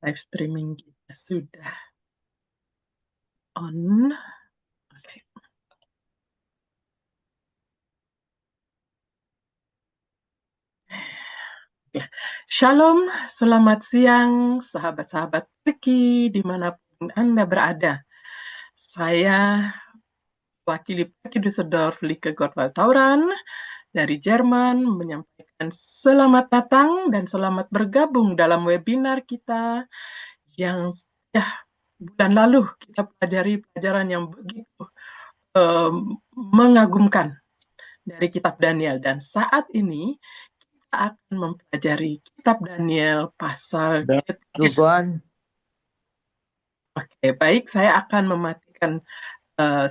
Live streaming kita sudah on. Oke. Ya. Shalom, selamat siang sahabat-sahabat Perki dimanapun Anda berada. Saya wakili Perki Düsseldorf Lieke Gottwald Tauran dari Jerman menyampaikan selamat datang dan selamat bergabung dalam webinar kita yang bulan lalu kita pelajari pelajaran yang begitu mengagumkan dari kitab Daniel, dan saat ini kita akan mempelajari kitab Daniel pasal ketiga. Oke, baik, saya akan mematikan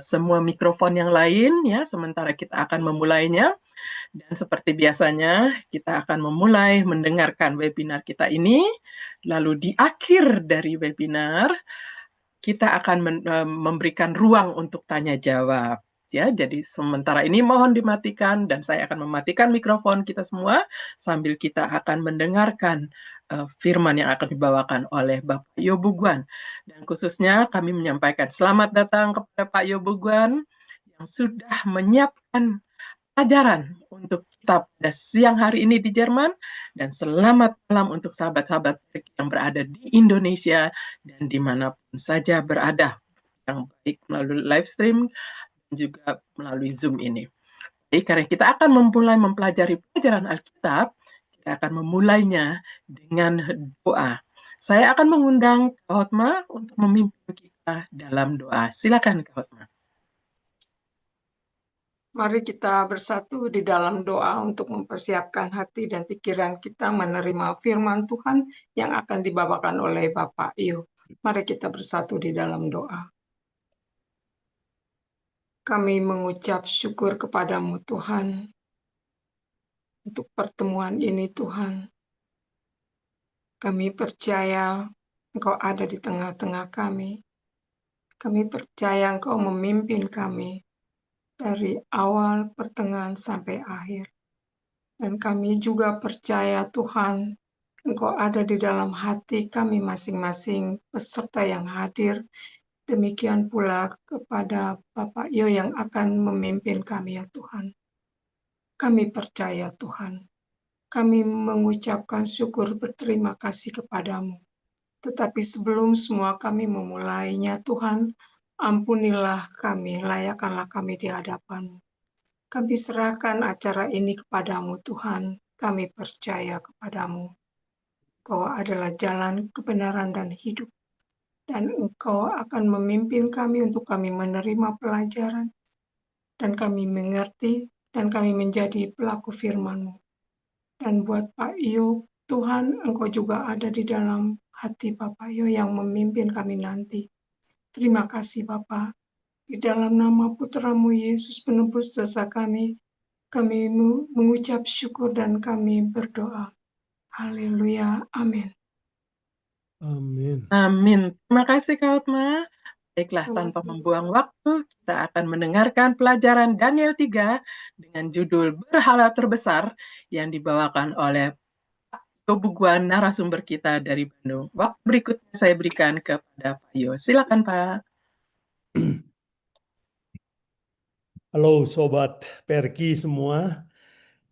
semua mikrofon yang lain ya, sementara kita akan memulainya. Dan seperti biasanya, kita akan memulai mendengarkan webinar kita ini. Lalu di akhir dari webinar, kita akan memberikan ruang untuk tanya jawab. Ya, jadi sementara ini mohon dimatikan dan saya akan mematikan mikrofon kita semua sambil kita akan mendengarkan firman yang akan dibawakan oleh Bapak Yobuguan. Dan khususnya kami menyampaikan selamat datang kepada Pak Yobuguan yang sudah menyiapkan pelajaran untuk kita pada siang hari ini di Jerman, dan selamat malam untuk sahabat-sahabat yang berada di Indonesia dan dimanapun saja berada, yang baik melalui live stream dan juga melalui Zoom ini. Jadi karena kita akan memulai mempelajari pelajaran Alkitab, kita akan memulainya dengan doa. Saya akan mengundang Kak Hotma untuk memimpin kita dalam doa. Silakan Kak Hotma. Mari kita bersatu di dalam doa untuk mempersiapkan hati dan pikiran kita menerima firman Tuhan yang akan dibawakan oleh Bapak Iyo. Mari kita bersatu di dalam doa. Kami mengucap syukur kepadamu Tuhan untuk pertemuan ini Tuhan. Kami percaya Engkau ada di tengah-tengah kami. Kami percaya Engkau memimpin kami dari awal, pertengahan, sampai akhir. Dan kami juga percaya Tuhan, Engkau ada di dalam hati kami masing-masing peserta yang hadir. Demikian pula kepada Bapak Yo yang akan memimpin kami ya Tuhan. Kami percaya Tuhan. Kami mengucapkan syukur berterima kasih kepadamu. Tetapi sebelum semua kami memulainya Tuhan, ampunilah kami, layakkanlah kami di hadapan-Mu. Kami serahkan acara ini kepadamu Tuhan. Kami percaya kepadamu. Engkau adalah jalan kebenaran dan hidup. Dan Engkau akan memimpin kami untuk kami menerima pelajaran. Dan kami mengerti dan kami menjadi pelaku firman-Mu. Dan buat Pak Iyo, Tuhan Engkau juga ada di dalam hati Bapak Iyo yang memimpin kami nanti. Terima kasih Bapak. Di dalam nama Putra-Mu Yesus penebus dosa kami mengucap syukur dan kami berdoa. Haleluya. Amin. Amin. Amin. Terima kasih Kak Hotma. Baiklah, tanpa membuang waktu, kita akan mendengarkan pelajaran Daniel 3 dengan judul Berhala Terbesar yang dibawakan oleh Pak Yobuguan, narasumber kita dari Bandung. Waktu berikutnya saya berikan kepada Pak Yo. Silakan Pak. Halo Sobat Perki semua,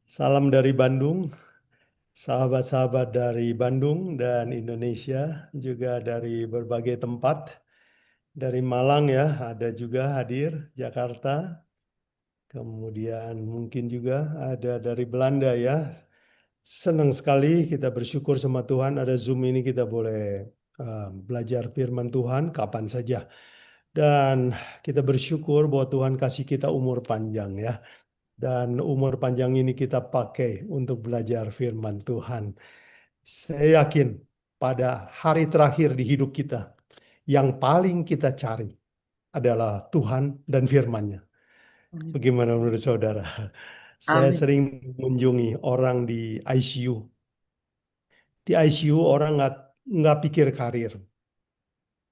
salam dari Bandung, sahabat-sahabat dari Bandung dan Indonesia, juga dari berbagai tempat. Dari Malang ya, ada juga hadir, Jakarta. Kemudian mungkin juga ada dari Belanda ya. Senang sekali, kita bersyukur sama Tuhan ada Zoom ini, kita boleh belajar firman Tuhan kapan saja. Dan kita bersyukur bahwa Tuhan kasih kita umur panjang ya. Dan umur panjang ini kita pakai untuk belajar firman Tuhan. Saya yakin pada hari terakhir di hidup kita, yang paling kita cari adalah Tuhan dan firman-Nya. Bagaimana menurut saudara? Saya sering mengunjungi orang di ICU. Di ICU orang nggak pikir karir.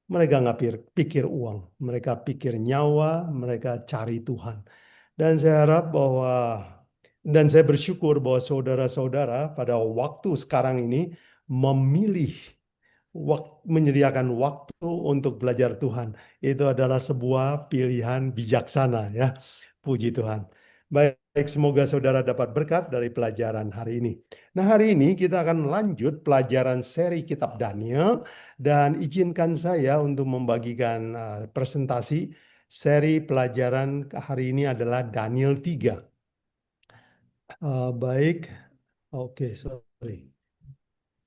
Mereka nggak pikir uang. Mereka pikir nyawa, mereka cari Tuhan. Dan saya harap dan saya bersyukur bahwa saudara-saudara pada waktu sekarang ini memilih menyediakan waktu untuk belajar Tuhan. Itu adalah sebuah pilihan bijaksana ya. Puji Tuhan. Baik, semoga saudara dapat berkat dari pelajaran hari ini. Nah, hari ini kita akan lanjut pelajaran seri Kitab Daniel dan izinkan saya untuk membagikan presentasi seri pelajaran hari ini adalah Daniel 3. Baik, oke, sorry.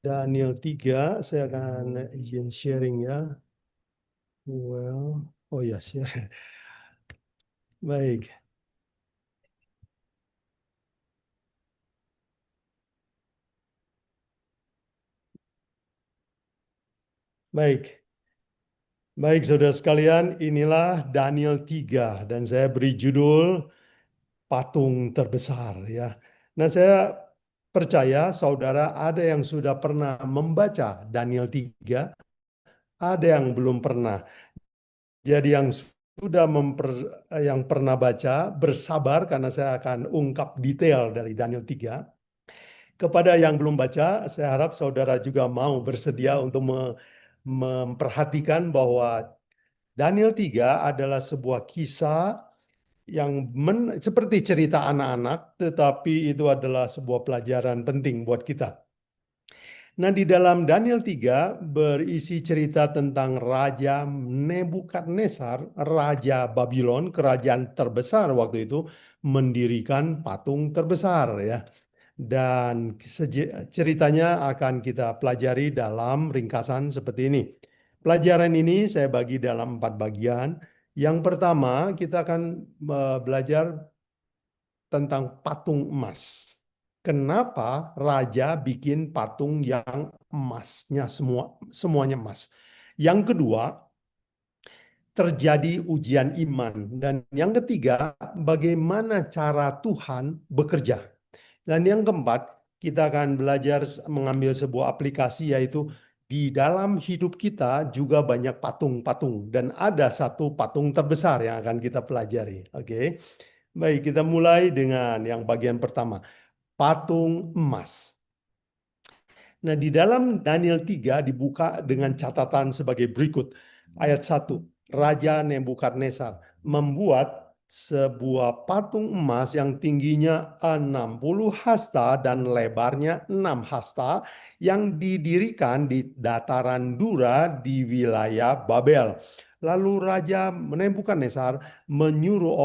Daniel 3, saya akan izin sharing ya. Oh ya, share. Baik. Baik. Baik, saudara sekalian, inilah Daniel 3 dan saya beri judul Patung Terbesar ya. Nah, saya percaya saudara ada yang sudah pernah membaca Daniel 3, ada yang belum pernah. Jadi yang pernah baca bersabar karena saya akan ungkap detail dari Daniel 3. Kepada yang belum baca, saya harap saudara juga mau bersedia untuk memperhatikan bahwa Daniel 3 adalah sebuah kisah yang seperti cerita anak-anak, tetapi itu adalah sebuah pelajaran penting buat kita. Nah, di dalam Daniel 3 berisi cerita tentang Raja Nebukadnezar, Raja Babylon, kerajaan terbesar waktu itu, mendirikan patung terbesar ya. Dan ceritanya akan kita pelajari dalam ringkasan seperti ini. Pelajaran ini saya bagi dalam 4 bagian. Yang pertama, kita akan belajar tentang patung emas. Kenapa raja bikin patung yang emasnya semuanya emas? Yang kedua, terjadi ujian iman. Dan yang ketiga, bagaimana cara Tuhan bekerja. Dan yang keempat, kita akan belajar mengambil sebuah aplikasi, yaitu di dalam hidup kita juga banyak patung-patung. Dan ada satu patung terbesar yang akan kita pelajari. Oke. Baik, kita mulai dengan yang bagian pertama, patung emas. Nah, di dalam Daniel 3 dibuka dengan catatan sebagai berikut. Ayat 1, Raja Nebukadnezar membuat sebuah patung emas yang tingginya 60 hasta dan lebarnya 6 hasta yang didirikan di dataran Dura di wilayah Babel. Lalu Raja Nebukadnezar menyuruh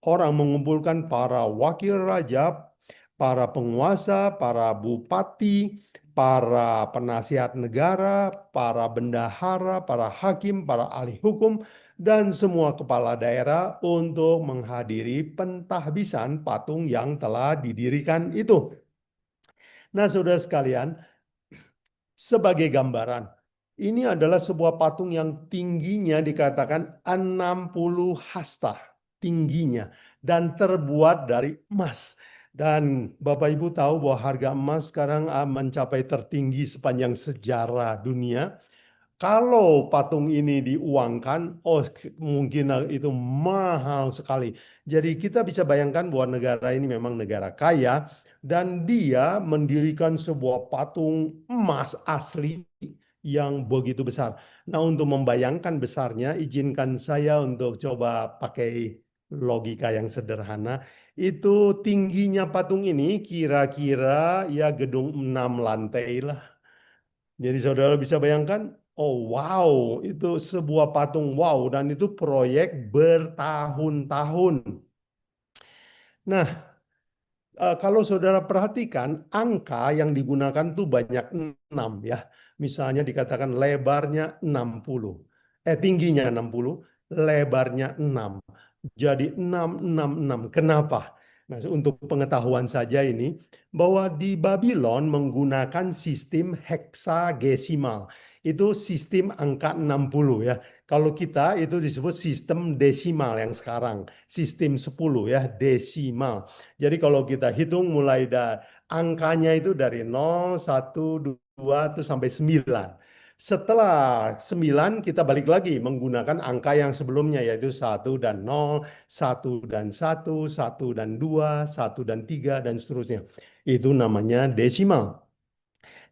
orang mengumpulkan para wakil raja, para penguasa, para bupati, para penasihat negara, para bendahara, para hakim, para ahli hukum, dan semua kepala daerah untuk menghadiri pentahbisan patung yang telah didirikan itu. Nah, saudara sekalian, sebagai gambaran, ini adalah sebuah patung yang tingginya dikatakan 60 hasta tingginya dan terbuat dari emas. Dan Bapak Ibu tahu bahwa harga emas sekarang mencapai tertinggi sepanjang sejarah dunia. Kalau patung ini diuangkan, mungkin itu mahal sekali. Jadi kita bisa bayangkan bahwa negara ini memang negara kaya dan dia mendirikan sebuah patung emas asli yang begitu besar. Nah, untuk membayangkan besarnya, izinkan saya untuk coba pakai logika yang sederhana. Itu tingginya patung ini kira-kira ya gedung 6 lantai lah. Jadi saudara bisa bayangkan, oh wow, itu sebuah patung wow, dan itu proyek bertahun-tahun. Nah, kalau saudara perhatikan, angka yang digunakan tuh banyak 6 ya. Misalnya dikatakan lebarnya 60. Tingginya 60, lebarnya 6. Jadi 666. Kenapa? Nah, untuk pengetahuan saja ini, bahwa di Babylon menggunakan sistem heksagesimal. Itu sistem angka 60 ya. Kalau kita itu disebut sistem desimal yang sekarang. Sistem 10 ya, desimal. Jadi kalau kita hitung mulai dari angkanya itu dari 0, 1, 2, itu sampai 9. Setelah 9 kita balik lagi menggunakan angka yang sebelumnya, yaitu 1 dan 0, 1 dan 1, 1 dan 2, 1 dan 3, dan seterusnya. Itu namanya desimal.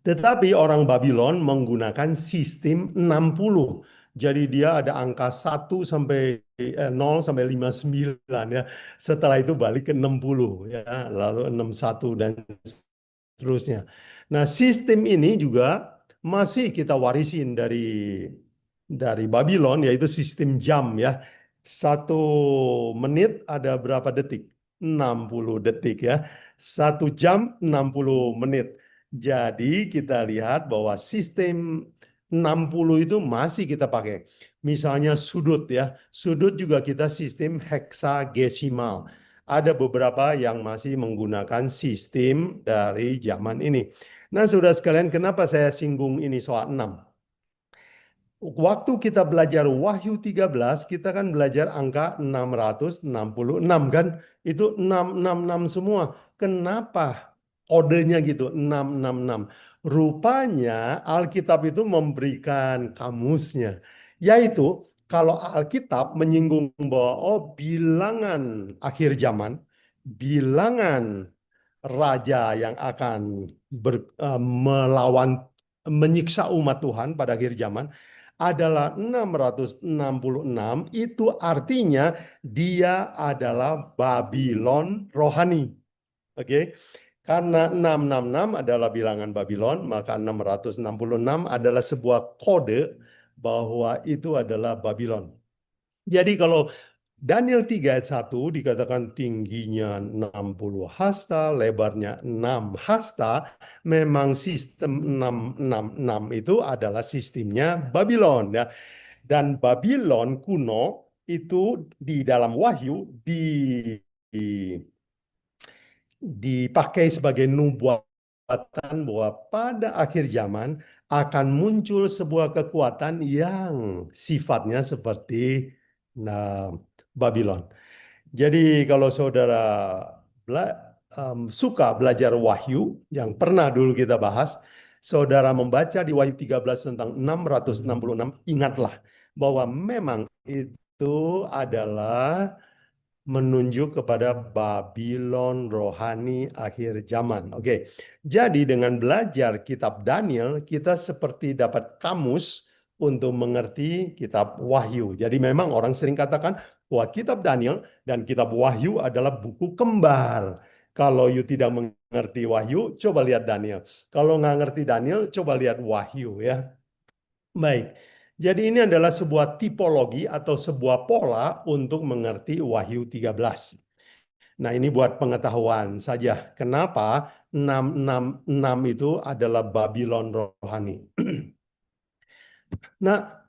Tetapi orang Babylon menggunakan sistem 60. Jadi dia ada angka 0 sampai 59 ya. Setelah itu balik ke 60 ya, lalu 61 dan seterusnya. Nah, sistem ini juga masih kita warisin dari Babylon, yaitu sistem jam ya. 1 menit ada berapa detik? 60 detik ya. 1 jam 60 menit. Jadi kita lihat bahwa sistem 60 itu masih kita pakai. Misalnya sudut ya. Sudut juga kita sistem hexadesimal. Ada beberapa yang masih menggunakan sistem dari zaman ini. Nah, saudara sekalian, kenapa saya singgung ini soal 6? Waktu kita belajar Wahyu 13, kita kan belajar angka 666 kan? Itu 666 semua. Kenapa kodenya gitu 666? Rupanya Alkitab itu memberikan kamusnya. Yaitu kalau Alkitab menyinggung bahwa bilangan akhir zaman, bilangan raja yang akan melawan menyiksa umat Tuhan pada akhir zaman adalah 666, itu artinya dia adalah Babylon rohani. Oke. Karena 666 adalah bilangan Babylon, maka 666 adalah sebuah kode bahwa itu adalah Babylon. Jadi kalau Daniel 3 ayat 1 dikatakan tingginya 60 hasta, lebarnya 6 hasta, memang sistem 666 itu adalah sistemnya Babylon ya. Dan Babylon kuno itu di dalam Wahyu dipakai sebagai nubuatan bahwa pada akhir zaman akan muncul sebuah kekuatan yang sifatnya seperti Babylon. Jadi kalau saudara suka belajar Wahyu yang pernah dulu kita bahas, saudara membaca di Wahyu 13 tentang 666, ingatlah bahwa memang itu adalah menunjuk kepada Babylon rohani akhir zaman. Oke. Jadi dengan belajar kitab Daniel, kita seperti dapat kamus untuk mengerti kitab Wahyu. Jadi memang orang sering katakan bahwa kitab Daniel dan kitab Wahyu adalah buku kembar. Kalau you tidak mengerti Wahyu, coba lihat Daniel. Kalau nggak ngerti Daniel, coba lihat Wahyu ya. Baik. Jadi ini adalah sebuah tipologi atau sebuah pola untuk mengerti Wahyu 13. Nah, ini buat pengetahuan saja. Kenapa 666 itu adalah Babylon rohani. Nah,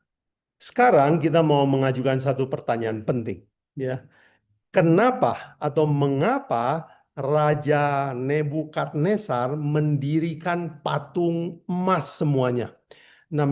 sekarang kita mau mengajukan satu pertanyaan penting. Ya. Kenapa atau mengapa Raja Nebukadnezar mendirikan patung emas semuanya? Nah,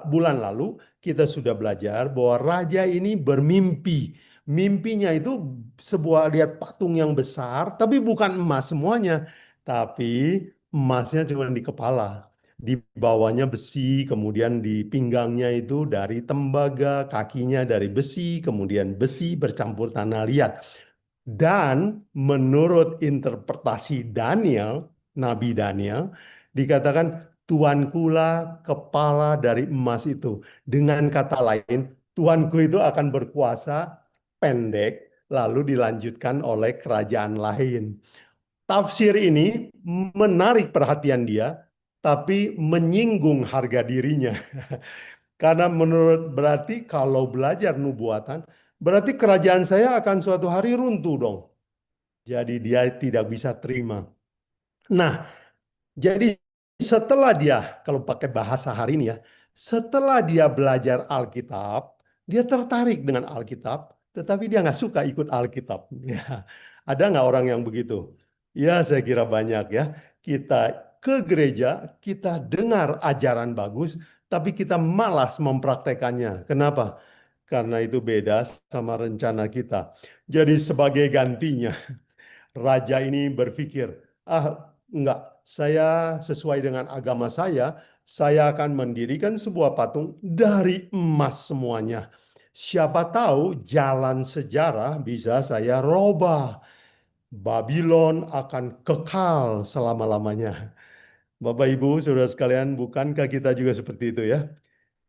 bulan lalu kita sudah belajar bahwa raja ini bermimpi. Mimpinya itu sebuah lihat patung yang besar, tapi bukan emas semuanya. Tapi emasnya cuma di kepala. Di bawahnya besi, kemudian di pinggangnya itu dari tembaga, kakinya dari besi, kemudian besi bercampur tanah liat. Dan menurut interpretasi Daniel, Nabi Daniel, dikatakan Tuankulah kepala dari emas itu. Dengan kata lain, Tuanku itu akan berkuasa pendek, lalu dilanjutkan oleh kerajaan lain. Tafsir ini menarik perhatian dia, tapi menyinggung harga dirinya. Karena berarti kalau belajar nubuatan, berarti kerajaan saya akan suatu hari runtuh dong. Jadi dia tidak bisa terima. Nah, jadi setelah dia, kalau pakai bahasa hari ini ya, setelah dia belajar Alkitab, dia tertarik dengan Alkitab, tetapi dia nggak suka ikut Alkitab. Ya, ada nggak orang yang begitu? Ya, saya kira banyak ya. Kita ke gereja, kita dengar ajaran bagus, tapi kita malas mempraktekannya. Kenapa? Karena itu beda sama rencana kita. Jadi sebagai gantinya, raja ini berpikir, enggak, saya sesuai dengan agama saya akan mendirikan sebuah patung dari emas semuanya. Siapa tahu jalan sejarah bisa saya robah. Babylon akan kekal selama-lamanya. Bapak Ibu, saudara sekalian, bukankah kita juga seperti itu ya?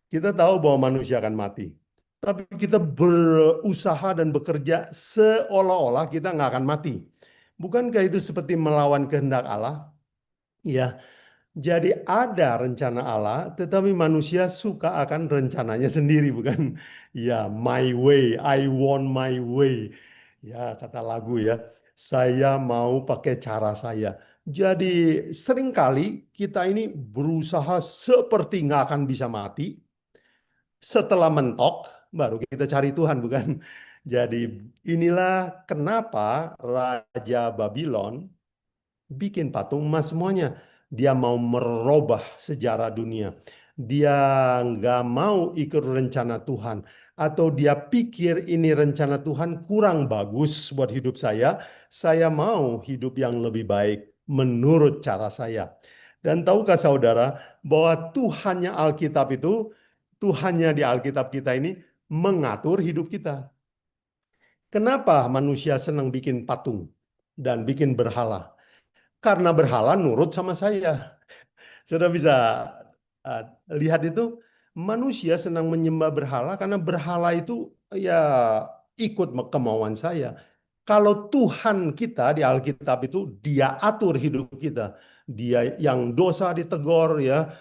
Kita tahu bahwa manusia akan mati. Tapi kita berusaha dan bekerja seolah-olah kita nggak akan mati. Bukankah itu seperti melawan kehendak Allah? Ya, jadi ada rencana Allah, tetapi manusia suka akan rencananya sendiri, bukan? Ya, my way, I want my way. Ya, kata lagu ya, saya mau pakai cara saya. Jadi seringkali kita ini berusaha seperti nggak akan bisa mati. Setelah mentok, baru kita cari Tuhan, bukan? Jadi inilah kenapa Raja Babylon bikin patung emas semuanya. Dia mau merubah sejarah dunia. Dia nggak mau ikut rencana Tuhan. Atau dia pikir ini rencana Tuhan kurang bagus buat hidup saya. Saya mau hidup yang lebih baik menurut cara saya. Dan tahukah saudara bahwa Tuhannya Alkitab itu, Tuhannya di Alkitab kita ini mengatur hidup kita. Kenapa manusia senang bikin patung dan bikin berhala? Karena berhala nurut sama saya. Sudah bisa uh, lihat itu, manusia senang menyembah berhala karena berhala itu ya ikut kemauan saya. Kalau Tuhan kita di Alkitab itu dia atur hidup kita. Dia yang dosa ditegur ya,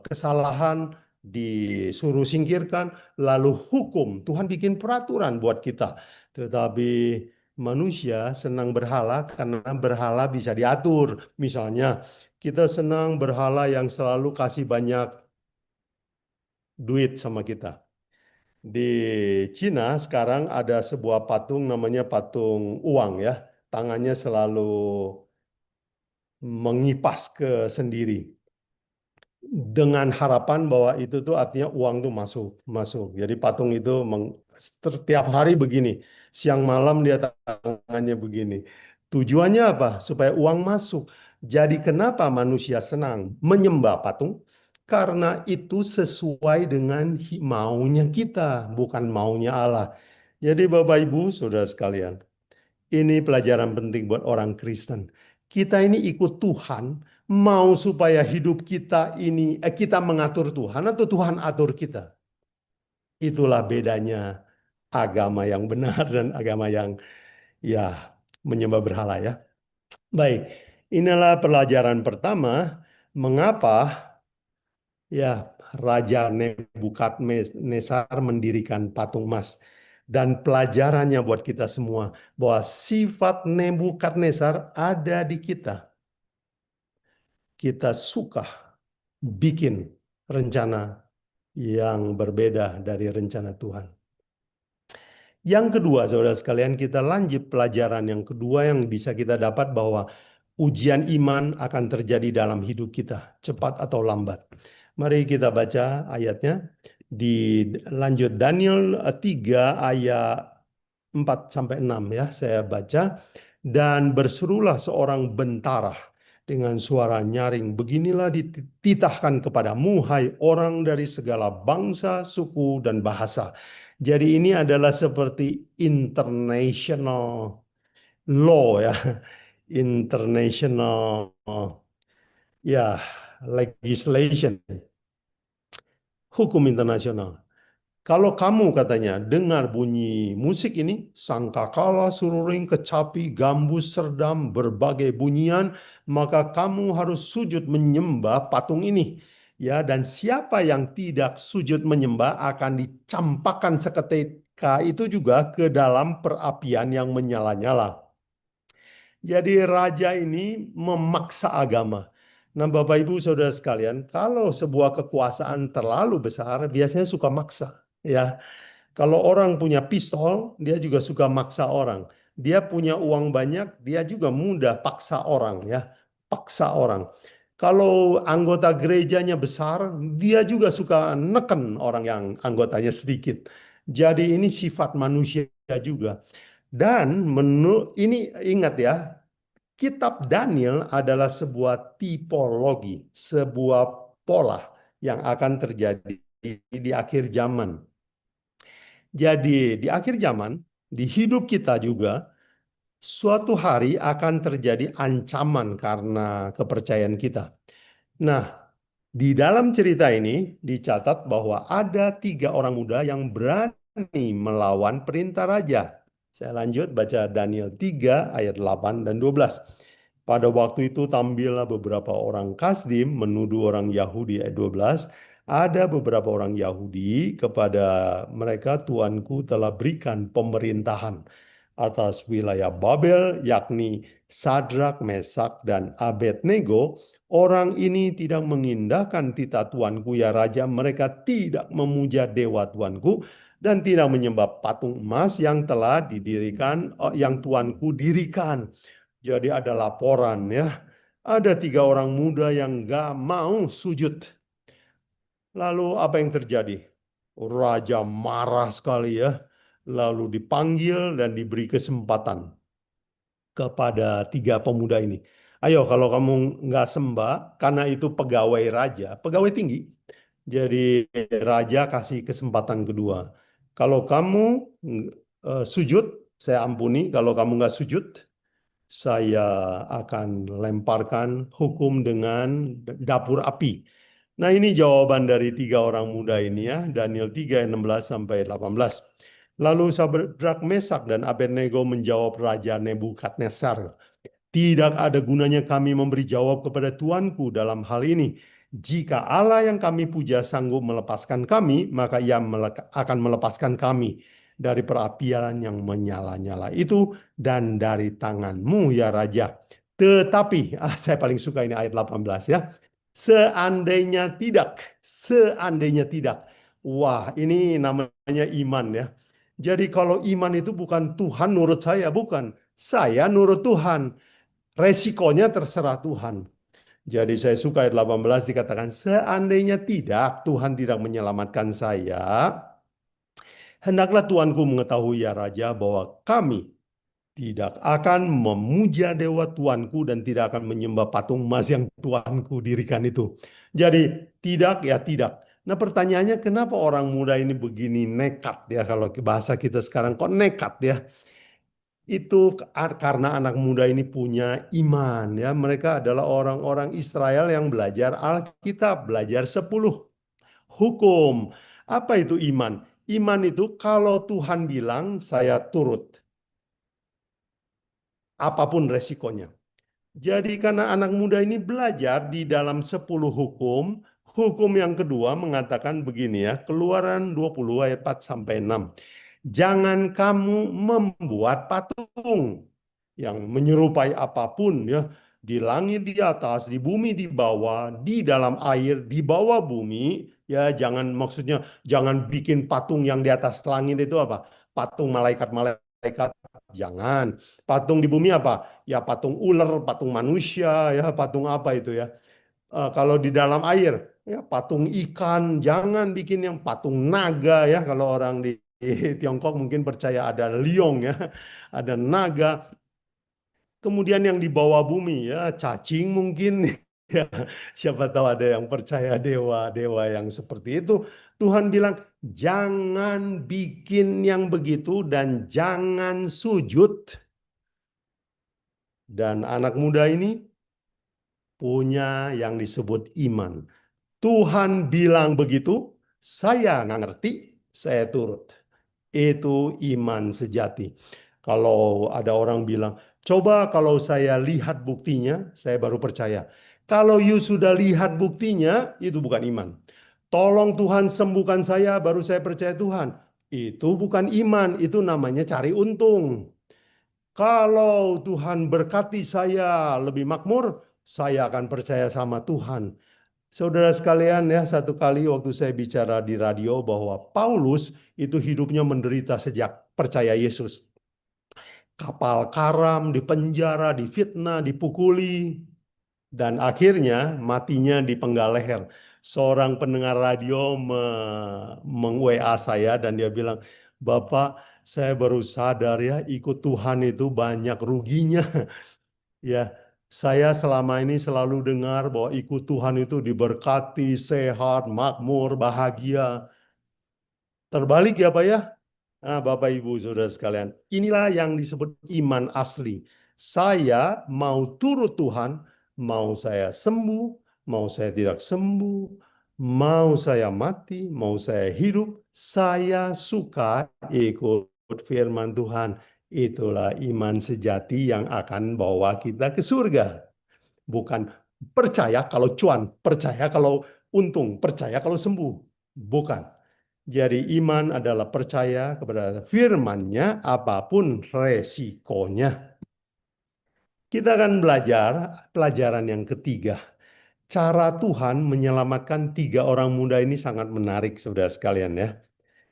kesalahan disuruh singkirkan, lalu hukum. Tuhan bikin peraturan buat kita. Tetapi manusia senang berhala karena berhala bisa diatur. Misalnya, kita senang berhala yang selalu kasih banyak duit sama kita. Di Cina sekarang ada sebuah patung namanya patung uang ya. Tangannya selalu mengipas ke sendiri. Dengan harapan bahwa itu tuh artinya uang tuh masuk, masuk. Jadi patung itu setiap hari begini, siang malam dia tangannya begini. Tujuannya apa? Supaya uang masuk. Jadi kenapa manusia senang menyembah patung? Karena itu sesuai dengan maunya kita, bukan maunya Allah. Jadi Bapak Ibu, Saudara sekalian, ini pelajaran penting buat orang Kristen. Kita ini ikut Tuhan, mau supaya hidup kita ini, kita mengatur Tuhan atau Tuhan atur kita. Itulah bedanya agama yang benar dan agama yang ya menyembah berhala ya. Baik, inilah pelajaran pertama, mengapa ya Raja Nebukadnezar mendirikan patung emas. Dan pelajarannya buat kita semua, bahwa sifat Nebukadnezar ada di kita. Kita suka bikin rencana yang berbeda dari rencana Tuhan. Yang kedua, saudara sekalian, kita lanjut pelajaran yang kedua yang bisa kita dapat, bahwa ujian iman akan terjadi dalam hidup kita, cepat atau lambat. Mari kita baca ayatnya. Lanjut Daniel 3 ayat 4-6 ya, saya baca. Dan berserulah seorang bentara dengan suara nyaring, beginilah dititahkan kepadamu, hai orang dari segala bangsa, suku, dan bahasa. Jadi ini adalah seperti international law ya, international ya legislation, hukum internasional. Kalau kamu katanya dengar bunyi musik ini, sangkakala, sururing, kecapi, gambus, serdam, berbagai bunyian, maka kamu harus sujud menyembah patung ini. Ya, dan siapa yang tidak sujud menyembah akan dicampakkan seketika itu juga ke dalam perapian yang menyala-nyala. Jadi raja ini memaksa agama. Nah, Bapak Ibu Saudara sekalian, kalau sebuah kekuasaan terlalu besar biasanya suka maksa, ya. Kalau orang punya pistol, dia juga suka maksa orang. Dia punya uang banyak, dia juga mudah paksa orang, ya. Paksa orang. Kalau anggota gerejanya besar, dia juga suka neken orang yang anggotanya sedikit. Jadi ini sifat manusia juga. Dan ini ingat ya, Kitab Daniel adalah sebuah tipologi, sebuah pola yang akan terjadi di akhir zaman. Jadi di akhir zaman, di hidup kita juga, suatu hari akan terjadi ancaman karena kepercayaan kita. Nah, di dalam cerita ini dicatat bahwa ada 3 orang muda yang berani melawan perintah raja. Saya lanjut baca Daniel 3 ayat 8 dan 12. Pada waktu itu tampillah beberapa orang Kasdim menuduh orang Yahudi ayat 12. Ada beberapa orang Yahudi kepada mereka Tuanku telah berikan pemerintahan atas wilayah Babel, yakni Sadrak, Mesak, dan Abednego. Orang ini tidak mengindahkan titah Tuanku ya Raja. Mereka tidak memuja dewa Tuanku dan tidak menyembah patung emas yang telah didirikan, yang Tuanku dirikan. Jadi ada laporan ya. Ada 3 orang muda yang gak mau sujud. Lalu apa yang terjadi? Raja marah sekali ya. Lalu dipanggil dan diberi kesempatan kepada 3 pemuda ini. Ayo, kalau kamu nggak sembah, karena itu pegawai raja, pegawai tinggi. Jadi raja kasih kesempatan kedua. Kalau kamu sujud, saya ampuni. Kalau kamu nggak sujud, saya akan lemparkan hukum dengan dapur api. Nah, ini jawaban dari 3 orang muda ini ya, Daniel 3 ayat 16 sampai 18. Lalu Sadrak, Mesak, dan Abednego menjawab Raja Nebukadnezar, tidak ada gunanya kami memberi jawab kepada Tuanku dalam hal ini. Jika Allah yang kami puja sanggup melepaskan kami, maka Ia akan melepaskan kami dari perapian yang menyala-nyala itu dan dari tanganmu ya Raja. Tetapi, saya paling suka ini ayat 18 ya. Seandainya tidak. Wah, ini namanya iman ya. Jadi kalau iman itu bukan Tuhan nurut saya, bukan. Saya nurut Tuhan. Resikonya terserah Tuhan. Jadi saya suka ayat 18 dikatakan, seandainya tidak, Tuhan tidak menyelamatkan saya, hendaklah Tuanku mengetahui ya Raja bahwa kami tidak akan memuja dewa Tuanku dan tidak akan menyembah patung emas yang Tuanku dirikan itu. Jadi tidak ya tidak. Nah pertanyaannya kenapa orang muda ini begini nekat ya, kalau bahasa kita sekarang kok nekat ya. Itu karena anak muda ini punya iman ya. Mereka adalah orang-orang Israel yang belajar Alkitab, belajar 10 hukum. Apa itu iman? Iman itu kalau Tuhan bilang saya turut, apapun resikonya. Jadi karena anak muda ini belajar di dalam 10 hukum, hukum yang kedua mengatakan begini ya, Keluaran 20 ayat 4 sampai 6. Jangan kamu membuat patung yang menyerupai apapun ya, di langit di atas, di bumi di bawah, di dalam air, di bawah bumi ya, maksudnya jangan bikin patung yang di atas langit itu apa? Patung malaikat-malaikat, jangan. Patung di bumi apa? Ya patung ular, patung manusia, ya patung apa itu ya. Kalau di dalam air, ya patung ikan, jangan bikin yang patung naga ya. Kalau orang di Tiongkok mungkin percaya ada liong ya, ada naga. Kemudian yang di bawah bumi ya, cacing mungkin. Ya, siapa tahu ada yang percaya dewa-dewa yang seperti itu. Tuhan bilang, jangan bikin yang begitu dan jangan sujud. Dan anak muda ini punya yang disebut iman. Tuhan bilang begitu, saya nggak ngerti, saya turut. Itu iman sejati. Kalau ada orang bilang, coba kalau saya lihat buktinya, saya baru percaya. Kalau you sudah lihat buktinya, itu bukan iman. Tolong Tuhan sembuhkan saya, baru saya percaya Tuhan. Itu bukan iman, itu namanya cari untung. Kalau Tuhan berkati saya lebih makmur, saya akan percaya sama Tuhan. Saudara sekalian ya, satu kali waktu saya bicara di radio bahwa Paulus itu hidupnya menderita sejak percaya Yesus. Kapal karam, dipenjara, difitnah, dipukuli, dan akhirnya matinya di penggal leher. Seorang pendengar radio meng-WA saya dan dia bilang, Bapak, saya baru sadar ya ikut Tuhan itu banyak ruginya. Ya, saya selama ini selalu dengar bahwa ikut Tuhan itu diberkati, sehat, makmur, bahagia. Terbalik ya Pak ya. Nah, Bapak Ibu Saudara sekalian, inilah yang disebut iman asli. Saya mau turut Tuhan, mau saya sembuh, mau saya tidak sembuh, mau saya mati, mau saya hidup, saya suka ikut firman Tuhan. Itulah iman sejati yang akan bawa kita ke surga. Bukan percaya kalau cuan, percaya kalau untung, percaya kalau sembuh. Bukan. Jadi iman adalah percaya kepada firman-Nya apapun resikonya. Kita akan belajar pelajaran yang ketiga. Cara Tuhan menyelamatkan 3 orang muda ini sangat menarik, saudara sekalian ya.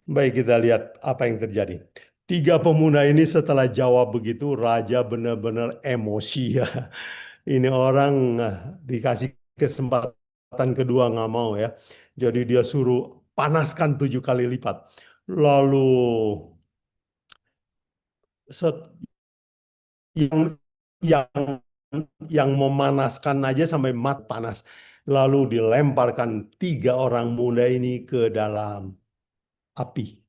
Baik, kita lihat apa yang terjadi. 3 pemuda ini setelah jawab begitu, raja benar-benar emosi ya. Ini orang dikasih kesempatan kedua nggak mau ya. Jadi dia suruh panaskan 7 kali lipat. Lalu yang yang yang memanaskan aja sampai mat panas. Lalu dilemparkan 3 orang muda ini ke dalam api.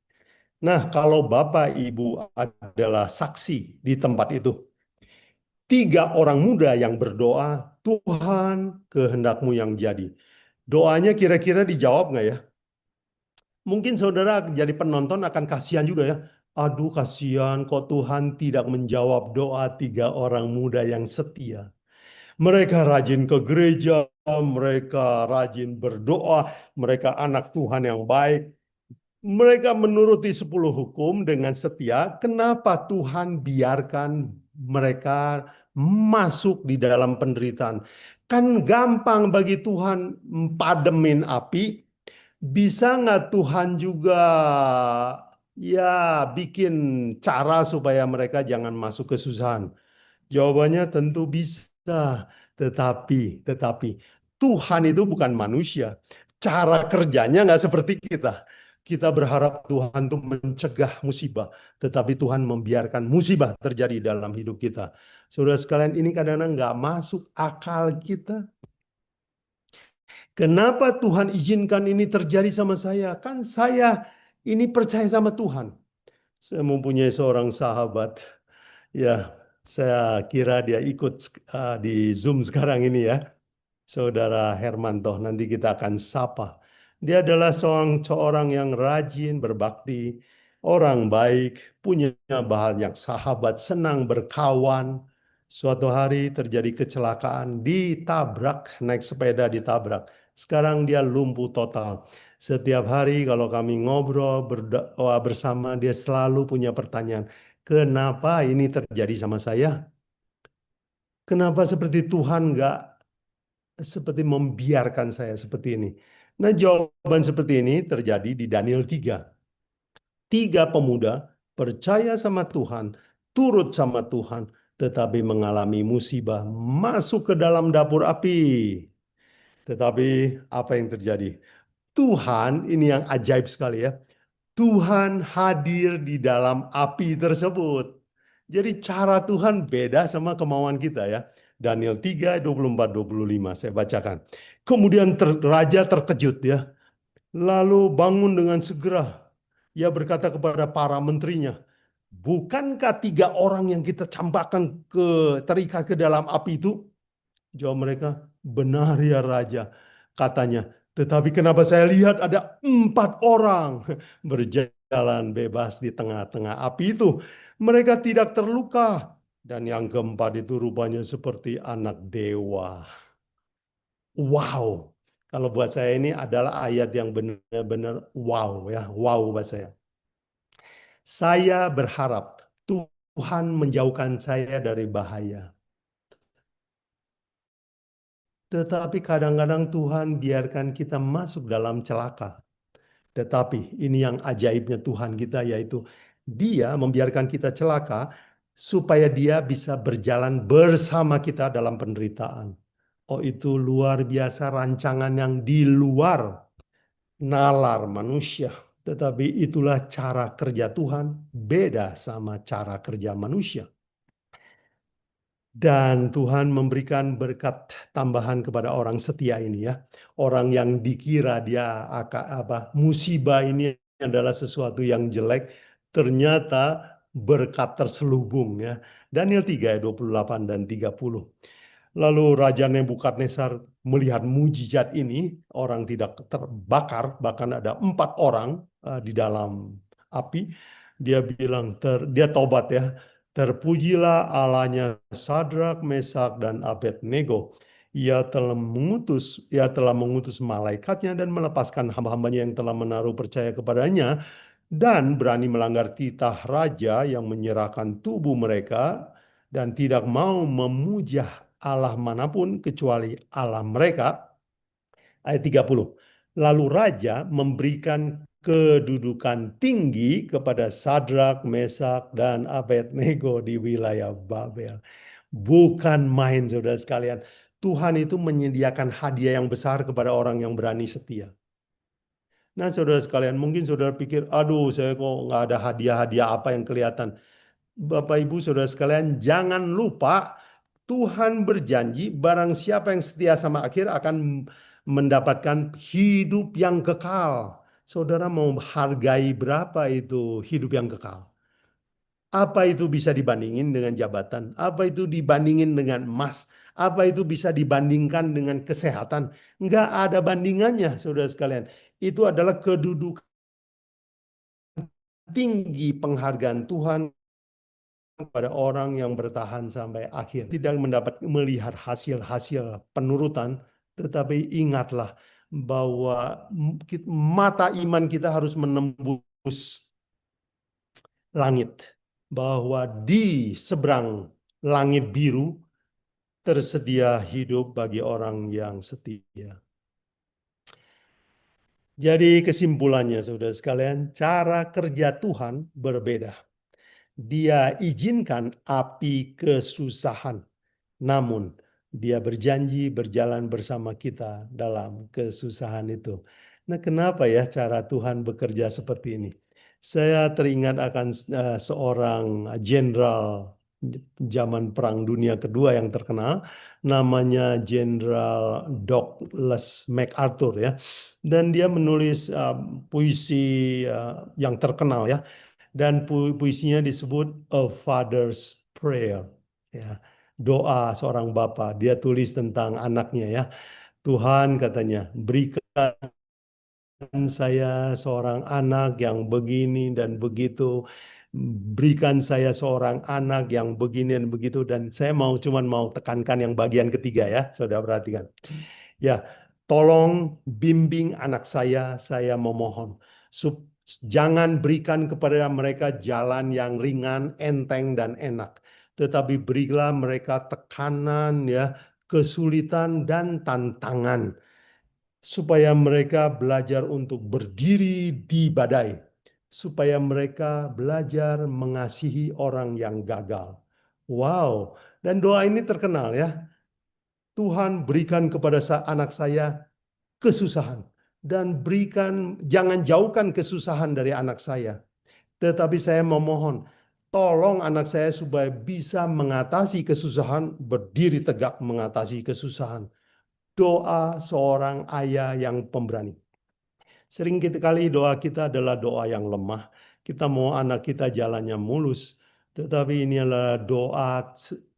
Nah, kalau Bapak Ibu adalah saksi di tempat itu, 3 orang muda yang berdoa, Tuhan kehendakmu yang jadi. Doanya kira-kira dijawab nggak ya? Mungkin saudara jadi penonton akan kasihan juga ya. Aduh kasihan kok Tuhan tidak menjawab doa 3 orang muda yang setia. Mereka rajin ke gereja, mereka rajin berdoa, mereka anak Tuhan yang baik. Mereka menuruti 10 hukum dengan setia. Kenapa Tuhan biarkan mereka masuk di dalam penderitaan? Kan gampang bagi Tuhan pademin api. Bisa nggak Tuhan juga ya bikin cara supaya mereka jangan masuk kesusahan? Jawabannya tentu bisa, tetapi Tuhan itu bukan manusia. Cara kerjanya nggak seperti kita. Kita berharap Tuhan itu mencegah musibah, tetapi Tuhan membiarkan musibah terjadi dalam hidup kita. Saudara sekalian, ini kadang-kadang nggak masuk akal kita. Kenapa Tuhan izinkan ini terjadi sama saya? Kan saya ini percaya sama Tuhan. Saya mempunyai seorang sahabat. Ya, saya kira dia ikut di Zoom sekarang ini ya. Saudara Hermanto, nanti kita akan sapa. Dia adalah seorang yang rajin berbakti, orang baik, punya banyak sahabat, senang berkawan. Suatu hari terjadi kecelakaan, ditabrak, naik sepeda ditabrak. Sekarang dia lumpuh total. Setiap hari kalau kami ngobrol, berdoa bersama, dia selalu punya pertanyaan. Kenapa ini terjadi sama saya? Kenapa seperti Tuhan nggak seperti membiarkan saya seperti ini? Nah, jawaban seperti ini terjadi di Daniel 3. 3 pemuda percaya sama Tuhan, turut sama Tuhan, tetapi mengalami musibah, masuk ke dalam dapur api. Tetapi apa yang terjadi? Tuhan, ini yang ajaib sekali ya. Tuhan hadir di dalam api tersebut. Jadi cara Tuhan beda sama kemauan kita ya. Daniel 3, 24-25 saya bacakan. Kemudian raja terkejut ya. Lalu bangun dengan segera. Ia berkata kepada para menterinya, bukankah 3 orang yang kita campakkan terikat ke dalam api itu? Jawab mereka, benar ya Raja. Katanya, tetapi kenapa saya lihat ada 4 orang berjalan bebas di tengah-tengah api itu. Mereka tidak terluka. Dan yang keempat itu rupanya seperti anak dewa. Wow. Kalau buat saya ini adalah ayat yang benar-benar wow ya. Wow buat saya. Saya berharap Tuhan menjauhkan saya dari bahaya. Tetapi kadang-kadang Tuhan biarkan kita masuk dalam celaka. Tetapi ini yang ajaibnya Tuhan kita, yaitu Dia membiarkan kita celaka supaya Dia bisa berjalan bersama kita dalam penderitaan. Oh, itu luar biasa, rancangan yang di luar nalar manusia. Tetapi itulah cara kerja Tuhan, beda sama cara kerja manusia. Dan Tuhan memberikan berkat tambahan kepada orang setia ini ya. Orang yang dikira dia musibah ini adalah sesuatu yang jelek. ternyata berkat terselubung ya. Daniel 3 ayat 28 dan 30. Lalu Raja Nebukadnezar melihat mujizat ini, orang tidak terbakar, bahkan ada 4 orang di dalam api. Dia bilang, dia tobat ya, terpujilah Allahnya Sadrak, Mesak, dan Abednego. Ia telah mengutus malaikatnya dan melepaskan hamba-hambanya yang telah menaruh percaya kepadanya dan berani melanggar titah raja yang menyerahkan tubuh mereka dan tidak mau memuja Allah manapun kecuali Allah mereka. Ayat 30. Lalu raja memberikan kedudukan tinggi kepada Sadrak, Mesak, dan Abednego di wilayah Babel. Bukan main, saudara sekalian. Tuhan itu menyediakan hadiah yang besar kepada orang yang berani setia. Nah, saudara sekalian, mungkin saudara pikir, aduh, saya kok nggak ada hadiah-hadiah apa yang kelihatan. Bapak, Ibu, saudara sekalian, jangan lupa Tuhan berjanji barang siapa yang setia sama akhir akan mendapatkan hidup yang kekal. Saudara mau hargai berapa itu hidup yang kekal? Apa itu bisa dibandingin dengan jabatan? Apa itu dibandingin dengan emas? Apa itu bisa dibandingkan dengan kesehatan? Enggak ada bandingannya, saudara sekalian. Itu adalah kedudukan tinggi penghargaan Tuhan kepada orang yang bertahan sampai akhir. Tidak melihat hasil-hasil penurutan, tetapi ingatlah bahwa mata iman kita harus menembus langit. Bahwa di seberang langit biru tersedia hidup bagi orang yang setia. Jadi kesimpulannya, saudara sekalian, cara kerja Tuhan berbeda. Dia izinkan api kesusahan, namun Dia berjanji berjalan bersama kita dalam kesusahan itu. Nah, kenapa ya cara Tuhan bekerja seperti ini? Saya teringat akan seorang jenderal zaman Perang Dunia Kedua yang terkenal, namanya Jenderal Douglas MacArthur ya. Dan dia menulis puisi yang terkenal ya. Dan puisinya disebut A Father's Prayer ya. Doa seorang bapa. Dia tulis tentang anaknya ya. Tuhan katanya, berikan saya seorang anak yang begini dan begitu. Berikan saya seorang anak yang begini dan begitu. Dan saya cuman mau tekankan yang bagian ketiga ya. Saudara perhatikan. Ya, tolong bimbing anak saya memohon. Jangan berikan kepada mereka jalan yang ringan, enteng, dan enak. Tetapi berilah mereka tekanan, ya, kesulitan, dan tantangan. Supaya mereka belajar untuk berdiri di badai. Supaya mereka belajar mengasihi orang yang gagal. Wow, dan doa ini terkenal ya. Tuhan berikan kepada anak saya kesusahan. Dan jangan jauhkan kesusahan dari anak saya. Tetapi saya memohon, tolong anak saya supaya bisa mengatasi kesusahan, berdiri tegak mengatasi kesusahan. Doa seorang ayah yang pemberani. Sering kali doa kita adalah doa yang lemah. Kita mau anak kita jalannya mulus. Tetapi ini adalah doa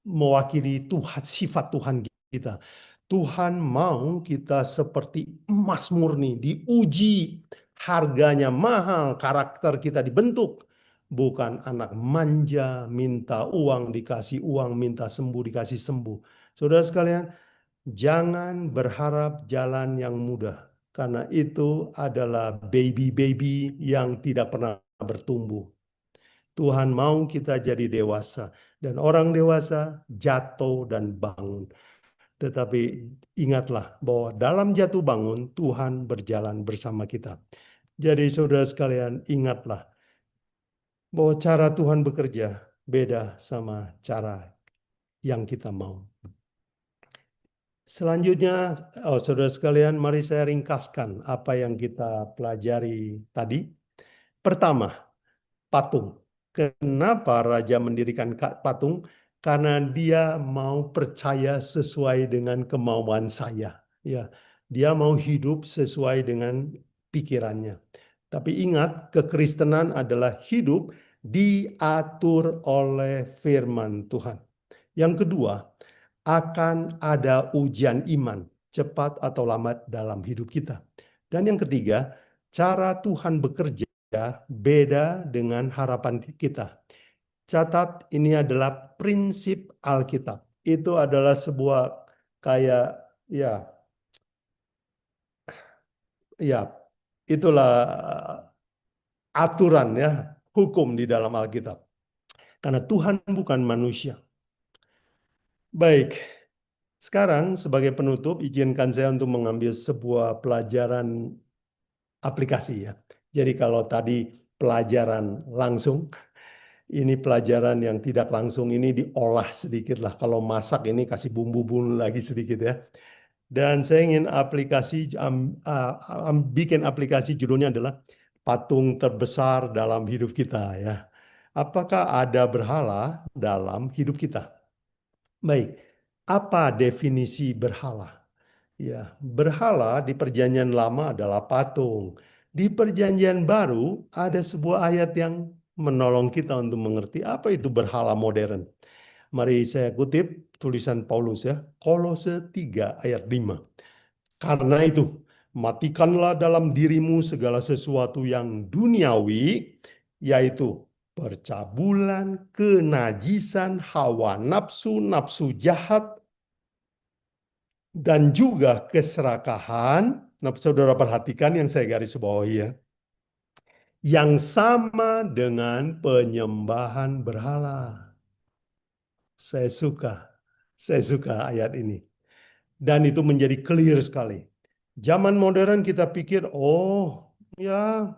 mewakili sifat Tuhan kita. Tuhan mau kita seperti emas murni, diuji, harganya mahal, karakter kita dibentuk. Bukan anak manja, minta uang, dikasih uang, minta sembuh, dikasih sembuh. Saudara sekalian, jangan berharap jalan yang mudah. Karena itu adalah baby-baby yang tidak pernah bertumbuh. Tuhan mau kita jadi dewasa. Dan orang dewasa jatuh dan bangun. Tetapi ingatlah bahwa dalam jatuh bangun Tuhan berjalan bersama kita. Jadi saudara sekalian, ingatlah bahwa cara Tuhan bekerja beda sama cara yang kita mau. Selanjutnya, saudara sekalian, mari saya ringkaskan apa yang kita pelajari tadi. Pertama, patung. Kenapa raja mendirikan patung? Karena dia mau percaya sesuai dengan kemauan saya. Ya, dia mau hidup sesuai dengan pikirannya. Tapi ingat, kekristenan adalah hidup diatur oleh firman Tuhan. Yang kedua, akan ada ujian iman, cepat atau lambat dalam hidup kita. Dan yang ketiga, cara Tuhan bekerja beda dengan harapan kita. Catat, ini adalah prinsip Alkitab. Itu adalah sebuah kayak itulah aturan ya, hukum di dalam Alkitab. Karena Tuhan bukan manusia. Baik, sekarang sebagai penutup izinkan saya untuk mengambil sebuah pelajaran aplikasi ya. Jadi kalau tadi pelajaran langsung, ini pelajaran yang tidak langsung, ini diolah sedikit lah. Kalau masak ini kasih bumbu-bumbu lagi sedikit ya. Dan saya ingin bikin aplikasi judulnya adalah patung terbesar dalam hidup kita ya. Apakah ada berhala dalam hidup kita? Baik, apa definisi berhala? Ya, berhala di Perjanjian Lama adalah patung. Di Perjanjian Baru ada sebuah ayat yang menolong kita untuk mengerti apa itu berhala modern. Mari saya kutip tulisan Paulus ya, Kolose 3 ayat 5. Karena itu, matikanlah dalam dirimu segala sesuatu yang duniawi, yaitu percabulan, kenajisan, hawa nafsu, nafsu jahat, dan juga keserakahan. Nah, saudara perhatikan yang saya garis bawahi ya. Yang sama dengan penyembahan berhala. Saya suka ayat ini. Dan itu menjadi clear sekali. Zaman modern kita pikir, oh ya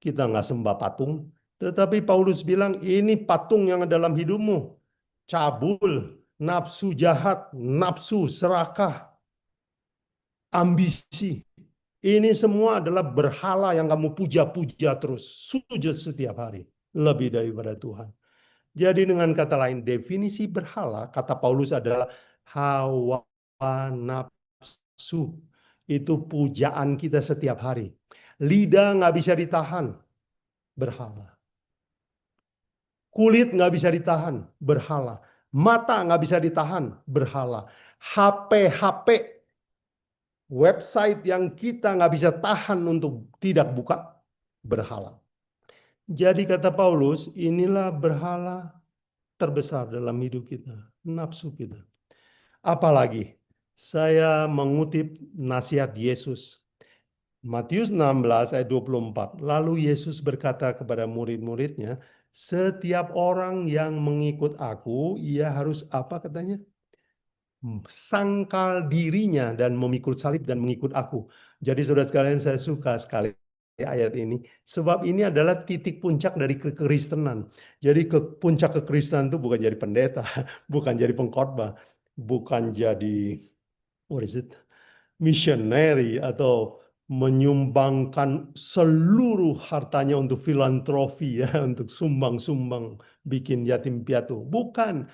kita nggak sembah patung. Tetapi Paulus bilang ini patung yang ada dalam hidupmu. Cabul, nafsu jahat, nafsu serakah, ambisi. Ini semua adalah berhala yang kamu puja-puja terus. Sujud setiap hari. Lebih daripada Tuhan. Jadi dengan kata lain, definisi berhala, kata Paulus adalah hawa nafsu. Itu pujaan kita setiap hari. Lidah nggak bisa ditahan, berhala. Kulit nggak bisa ditahan, berhala. Mata nggak bisa ditahan, berhala. HP, website yang kita nggak bisa tahan untuk tidak buka, berhala. Jadi kata Paulus, inilah berhala terbesar dalam hidup kita, nafsu kita. Apalagi, saya mengutip nasihat Yesus. Matius 16 ayat 24. Lalu Yesus berkata kepada murid-muridnya, setiap orang yang mengikut aku, ia harus apa katanya? Sangkal dirinya dan memikul salib dan mengikut aku. Jadi saudara sekalian, saya suka sekali ayat ini. Sebab ini adalah titik puncak dari kekristenan. Jadi puncak kekristenan itu bukan jadi pendeta, bukan jadi pengkhotbah, bukan jadi missionary atau menyumbangkan seluruh hartanya untuk filantropi ya, untuk sumbang-sumbang bikin yatim piatu. Bukan.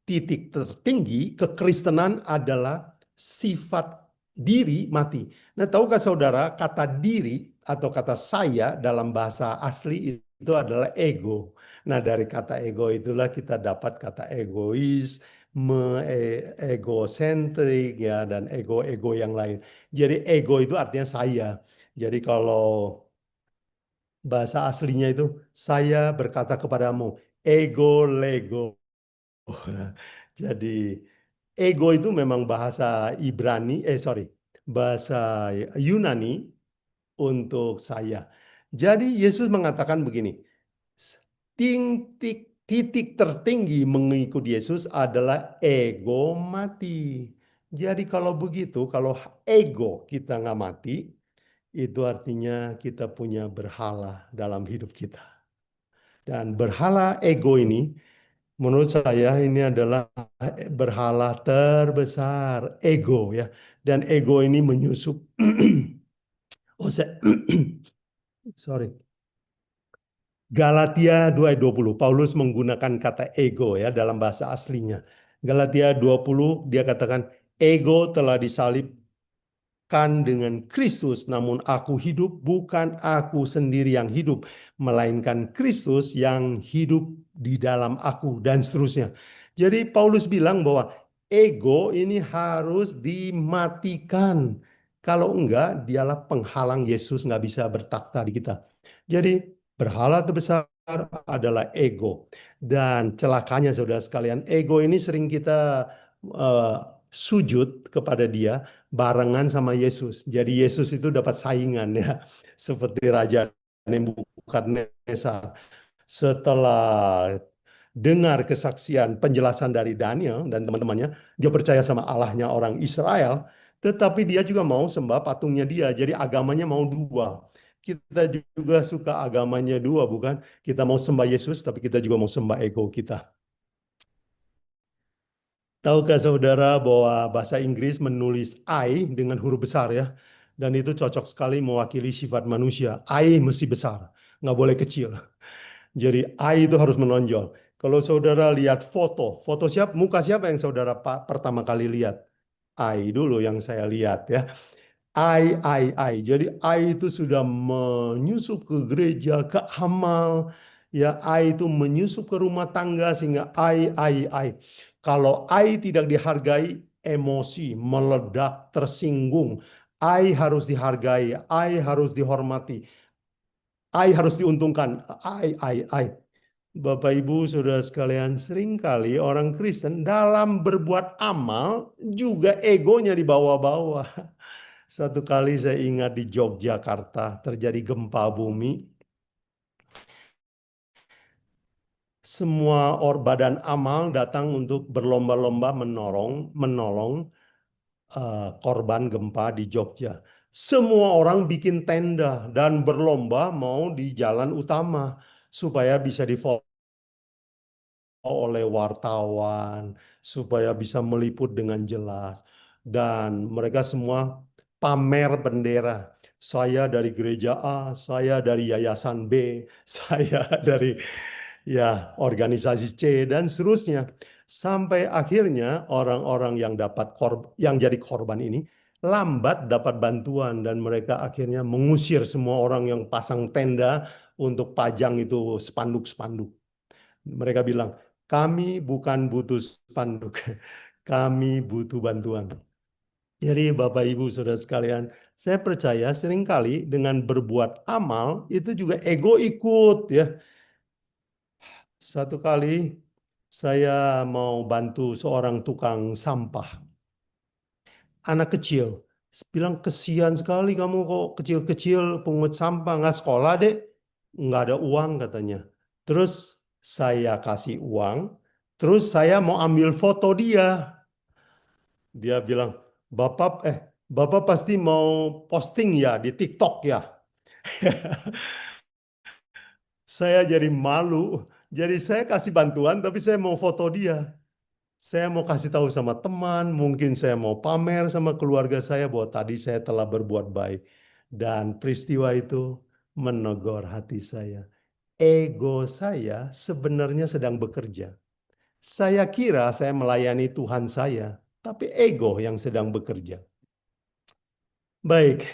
Titik tertinggi kekristenan adalah sifat diri mati. Nah, tahukah saudara kata diri atau kata saya dalam bahasa asli itu adalah ego. Nah, dari kata ego itulah kita dapat kata egois, egosentrik ya, dan ego-ego yang lain. Jadi ego itu artinya saya. Jadi kalau bahasa aslinya itu saya berkata kepadamu, ego lego. Jadi ego itu memang bahasa bahasa Yunani untuk saya. Jadi Yesus mengatakan begini, titik tertinggi mengikut Yesus adalah ego mati. Jadi kalau begitu, kalau ego kita nggak mati, itu artinya kita punya berhala dalam hidup kita. Dan berhala ego ini menurut saya ini adalah berhala terbesar, ego ya. Dan ego ini menyusup. Sorry. Galatia 2 ayat 20. Paulus menggunakan kata ego ya dalam bahasa aslinya. Galatia 20 dia katakan ego telah disalib kan dengan Kristus, namun aku hidup, bukan aku sendiri yang hidup, melainkan Kristus yang hidup di dalam aku, dan seterusnya. Jadi Paulus bilang bahwa ego ini harus dimatikan. Kalau enggak, dialah penghalang Yesus nggak bisa bertakhta di kita. Jadi berhala terbesar adalah ego. Dan celakanya saudara sekalian, ego ini sering kita sujud kepada dia barengan sama Yesus. Jadi Yesus itu dapat saingan ya, seperti Raja Nebukadnezar. Setelah dengar kesaksian penjelasan dari Daniel dan teman-temannya, dia percaya sama Allahnya orang Israel, tetapi dia juga mau sembah patungnya dia. Jadi agamanya mau dua. Kita juga suka agamanya dua, bukan? Kita mau sembah Yesus, tapi kita juga mau sembah ego kita. Tahukah saudara bahwa bahasa Inggris menulis I dengan huruf besar ya? Dan itu cocok sekali mewakili sifat manusia. I mesti besar, nggak boleh kecil. Jadi I itu harus menonjol. Kalau saudara lihat foto muka siapa yang saudara pertama kali lihat? I dulu yang saya lihat ya. I. Jadi I itu sudah menyusup ke gereja, ke amal. Ya, I itu menyusup ke rumah tangga sehingga I. Kalau I tidak dihargai, emosi, meledak, tersinggung. I harus dihargai, I harus dihormati, I harus diuntungkan. I. Bapak Ibu Saudara sekalian, seringkali orang Kristen dalam berbuat amal juga egonya dibawa-bawa. Satu kali saya ingat di Yogyakarta terjadi gempa bumi. Semua badan amal datang untuk berlomba-lomba menolong korban gempa di Jogja. Semua orang bikin tenda dan berlomba mau di jalan utama supaya bisa difoto oleh wartawan, supaya bisa meliput dengan jelas. Dan mereka semua pamer bendera. Saya dari gereja A, saya dari yayasan B, saya dari organisasi C, dan seterusnya. Sampai akhirnya orang-orang yang jadi korban ini lambat dapat bantuan, dan mereka akhirnya mengusir semua orang yang pasang tenda untuk pajang itu spanduk-spanduk. Mereka bilang, kami bukan butuh spanduk, kami butuh bantuan. Jadi Bapak Ibu Saudara sekalian, saya percaya seringkali dengan berbuat amal itu juga ego ikut ya. Satu kali saya mau bantu seorang tukang sampah. Anak kecil bilang, kesian sekali kamu kok kecil-kecil pungut sampah, nggak sekolah deh, nggak ada uang katanya. Terus saya kasih uang, terus saya mau ambil foto dia. Dia bilang, Bapak pasti mau posting ya di TikTok ya. Saya jadi malu. Jadi saya kasih bantuan, tapi saya mau foto dia. Saya mau kasih tahu sama teman, mungkin saya mau pamer sama keluarga saya bahwa tadi saya telah berbuat baik. Dan peristiwa itu menegur hati saya. Ego saya sebenarnya sedang bekerja. Saya kira saya melayani Tuhan saya, tapi ego yang sedang bekerja. Baik,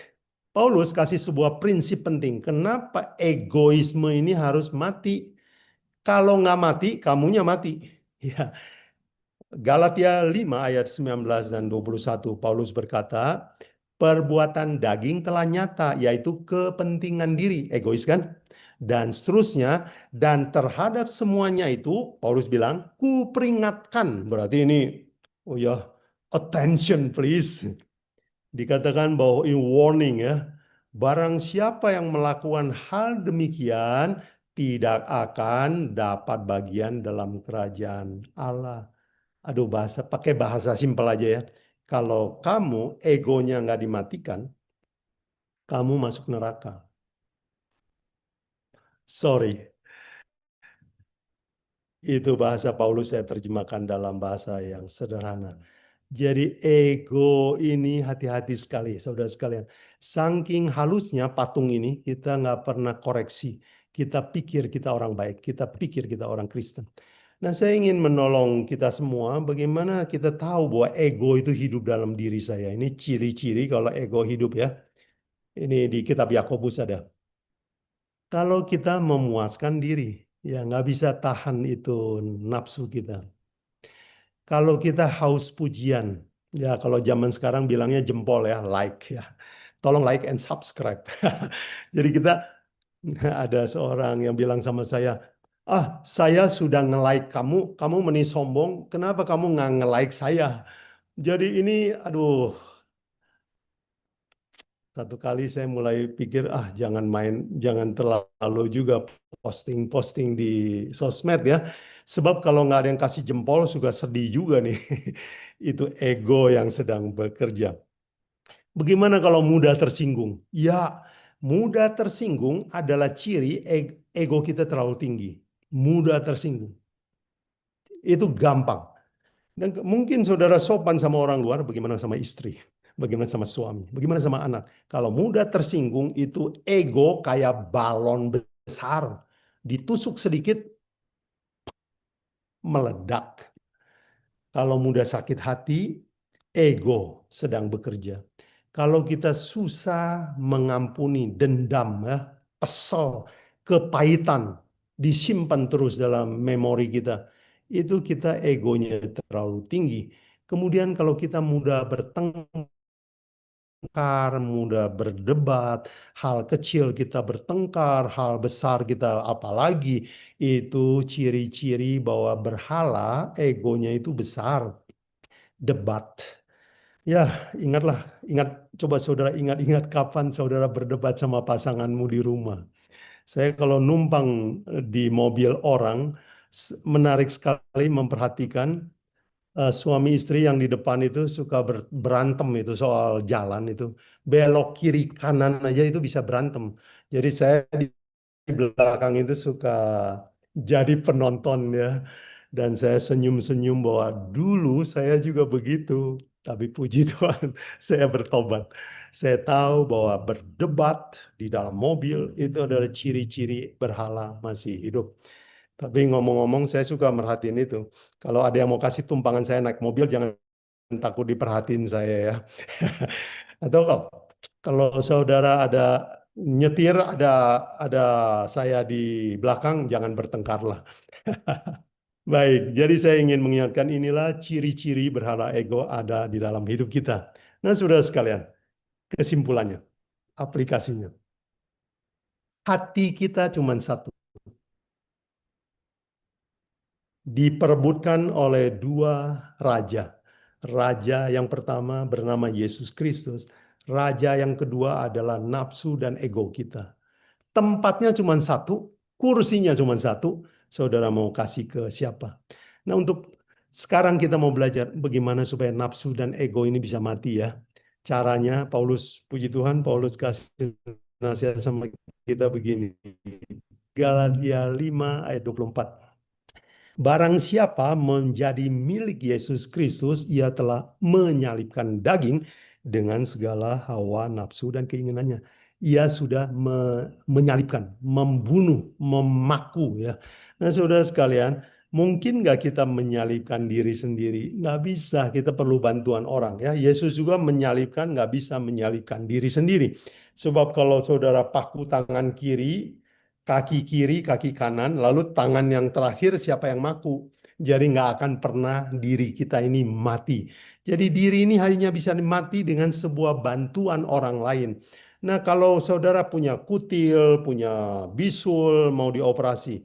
Paulus kasih sebuah prinsip penting. Kenapa egoisme ini harus mati? Kalau nggak mati, kamunya mati. Ya, Galatia 5 ayat 19 dan 21, Paulus berkata, perbuatan daging telah nyata, yaitu kepentingan diri, egois kan? Dan seterusnya, dan terhadap semuanya itu, Paulus bilang, ku peringatkan, berarti ini, oh ya, attention please. Dikatakan bahwa in warning ya, barang siapa yang melakukan hal demikian, tidak akan dapat bagian dalam kerajaan Allah. Aduh, pakai bahasa simpel aja ya. Kalau kamu egonya nggak dimatikan, kamu masuk neraka. Sorry, itu bahasa Paulus saya terjemahkan dalam bahasa yang sederhana. Jadi ego ini hati-hati sekali, saudara sekalian. Saking halusnya patung ini, kita nggak pernah koreksi. Kita pikir kita orang baik, kita pikir kita orang Kristen. Nah, saya ingin menolong kita semua bagaimana kita tahu bahwa ego itu hidup dalam diri saya. Ini ciri-ciri kalau ego hidup ya. Ini di kitab Yakobus ada. Kalau kita memuaskan diri, ya nggak bisa tahan itu nafsu kita. Kalau kita haus pujian, ya kalau zaman sekarang bilangnya jempol ya, like ya. Tolong like and subscribe. Jadi kita ada seorang yang bilang sama saya, saya sudah nge-like kamu, kamu meni sombong, kenapa kamu nggak nge-like saya? Jadi ini, aduh, satu kali saya mulai pikir, jangan terlalu juga posting-posting di sosmed ya. Sebab kalau nggak ada yang kasih jempol, suka sedih juga nih. Itu ego yang sedang bekerja. Bagaimana kalau mudah tersinggung? Ya, mudah tersinggung adalah ciri ego kita terlalu tinggi. Mudah tersinggung. Itu gampang. Dan mungkin saudara sopan sama orang luar, bagaimana sama istri? Bagaimana sama suami? Bagaimana sama anak? Kalau mudah tersinggung, itu ego kayak balon besar. Ditusuk sedikit, meledak. Kalau mudah sakit hati, ego sedang bekerja. Kalau kita susah mengampuni dendam, ya, kesel, kepahitan, disimpan terus dalam memori kita, itu kita egonya terlalu tinggi. Kemudian kalau kita mudah bertengkar, mudah berdebat, hal kecil kita bertengkar, hal besar kita apalagi, itu ciri-ciri bahwa berhala egonya itu besar. Debat. Ya, coba saudara ingat-ingat kapan saudara berdebat sama pasanganmu di rumah. Saya kalau numpang di mobil orang, menarik sekali memperhatikan suami istri yang di depan itu suka berantem itu soal jalan itu. Belok kiri kanan aja itu bisa berantem. Jadi saya di belakang itu suka jadi penonton ya. Dan saya senyum-senyum bahwa dulu saya juga begitu. Tapi puji Tuhan, saya bertobat. Saya tahu bahwa berdebat di dalam mobil itu adalah ciri-ciri berhala masih hidup. Tapi ngomong-ngomong, saya suka merhatiin itu. Kalau ada yang mau kasih tumpangan saya naik mobil, jangan takut diperhatiin saya ya. Atau kalau saudara ada nyetir, ada saya di belakang, jangan bertengkarlah. Baik, jadi saya ingin mengingatkan inilah ciri-ciri berhala ego ada di dalam hidup kita. Nah, saudara sekalian, kesimpulannya, aplikasinya. Hati kita cuma satu. Diperebutkan oleh dua raja. Raja yang pertama bernama Yesus Kristus. Raja yang kedua adalah nafsu dan ego kita. Tempatnya cuma satu, kursinya cuma satu. Saudara mau kasih ke siapa? Nah, untuk sekarang kita mau belajar bagaimana supaya nafsu dan ego ini bisa mati ya. Caranya puji Tuhan, Paulus kasih nasihat sama kita begini. Galatia 5 ayat 24. Barang siapa menjadi milik Yesus Kristus, ia telah menyalibkan daging dengan segala hawa nafsu dan keinginannya. Ia sudah menyalibkan, membunuh, memaku ya. Nah, saudara sekalian, mungkin nggak kita menyalibkan diri sendiri? Nggak bisa, kita perlu bantuan orang ya. Yesus juga menyalibkan, nggak bisa menyalibkan diri sendiri. Sebab kalau saudara paku tangan kiri, kaki kanan, lalu tangan yang terakhir siapa yang maku? Jadi nggak akan pernah diri kita ini mati. Jadi diri ini hanya bisa mati dengan sebuah bantuan orang lain. Nah, kalau saudara punya kutil, punya bisul, mau dioperasi,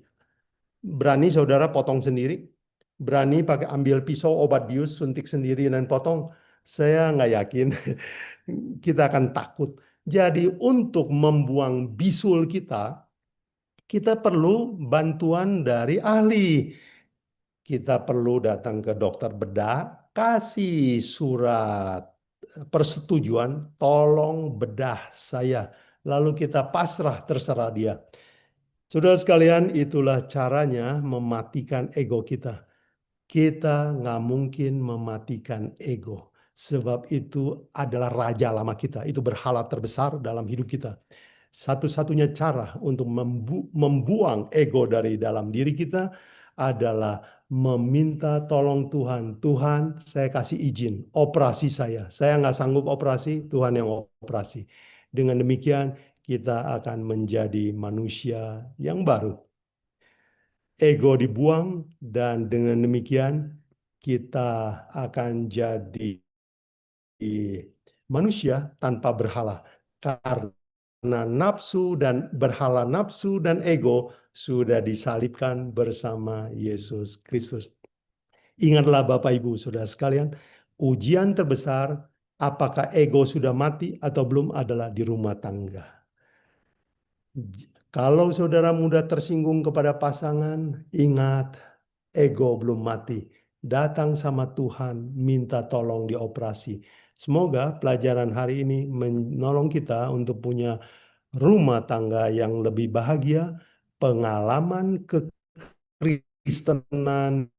berani saudara potong sendiri? Berani pakai ambil pisau obat bius, suntik sendiri dan potong? Saya nggak yakin. Kita akan takut. Jadi untuk membuang bisul kita perlu bantuan dari ahli. Kita perlu datang ke dokter bedah, kasih surat persetujuan, tolong bedah saya. Lalu kita pasrah, terserah dia. Saudara sekalian, itulah caranya mematikan ego kita. Kita nggak mungkin mematikan ego. Sebab itu adalah raja lama kita. Itu berhala terbesar dalam hidup kita. Satu-satunya cara untuk membuang ego dari dalam diri kita adalah meminta tolong Tuhan. Tuhan, saya kasih izin operasi saya. Saya nggak sanggup operasi, Tuhan yang operasi. Dengan demikian, kita akan menjadi manusia yang baru. Ego dibuang, dan dengan demikian kita akan jadi manusia tanpa berhala. Karena nafsu dan berhala nafsu dan ego sudah disalibkan bersama Yesus Kristus. Ingatlah Bapak Ibu Saudara sekalian, ujian terbesar apakah ego sudah mati atau belum adalah di rumah tangga. Kalau saudara mudah tersinggung kepada pasangan, ingat ego belum mati. Datang sama Tuhan, minta tolong dioperasi. Semoga pelajaran hari ini menolong kita untuk punya rumah tangga yang lebih bahagia, pengalaman kekristenan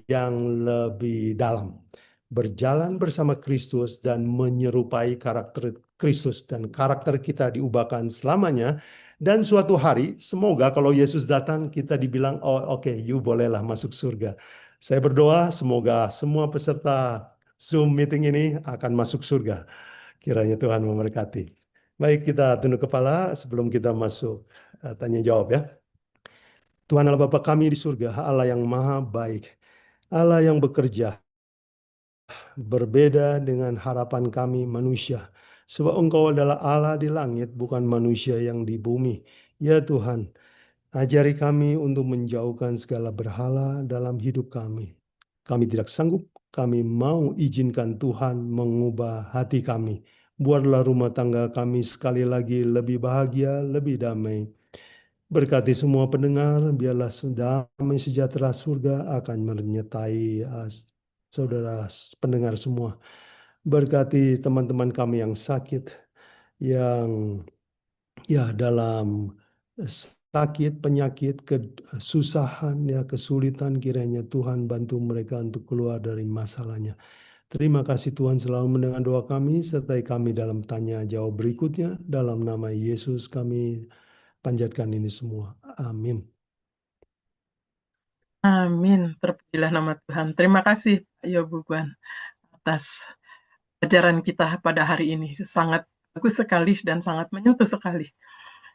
yang lebih dalam. Berjalan bersama Kristus dan menyerupai karakter Kristus, dan karakter kita diubahkan selamanya. Dan suatu hari, semoga kalau Yesus datang, kita dibilang, oh oke, you bolehlah masuk surga. Saya berdoa semoga semua peserta Zoom meeting ini akan masuk surga. Kiranya Tuhan memberkati. Baik, kita tunduk kepala sebelum kita masuk tanya jawab ya. Tuhan Allah Bapa kami di surga, Allah yang maha baik, Allah yang bekerja berbeda dengan harapan kami manusia. Sebab Engkau adalah Allah di langit, bukan manusia yang di bumi. Ya Tuhan, ajari kami untuk menjauhkan segala berhala dalam hidup kami. Kami tidak sanggup, kami mau izinkan Tuhan mengubah hati kami. Buatlah rumah tangga kami sekali lagi lebih bahagia, lebih damai. Berkati semua pendengar, biarlah damai sejahtera surga akan menyertai saudara pendengar semua. Berkati teman-teman kami yang sakit, yang ya dalam sakit, penyakit, kesusahan, ya kesulitan, kiranya Tuhan bantu mereka untuk keluar dari masalahnya. Terima kasih Tuhan selalu mendengar doa kami, sertai kami dalam tanya jawab berikutnya. Dalam nama Yesus kami panjatkan ini semua. Amin. Amin. Terpujilah nama Tuhan. Terima kasih Pak Yobuban atas ajaran kita pada hari ini. Sangat bagus sekali dan sangat menyentuh sekali.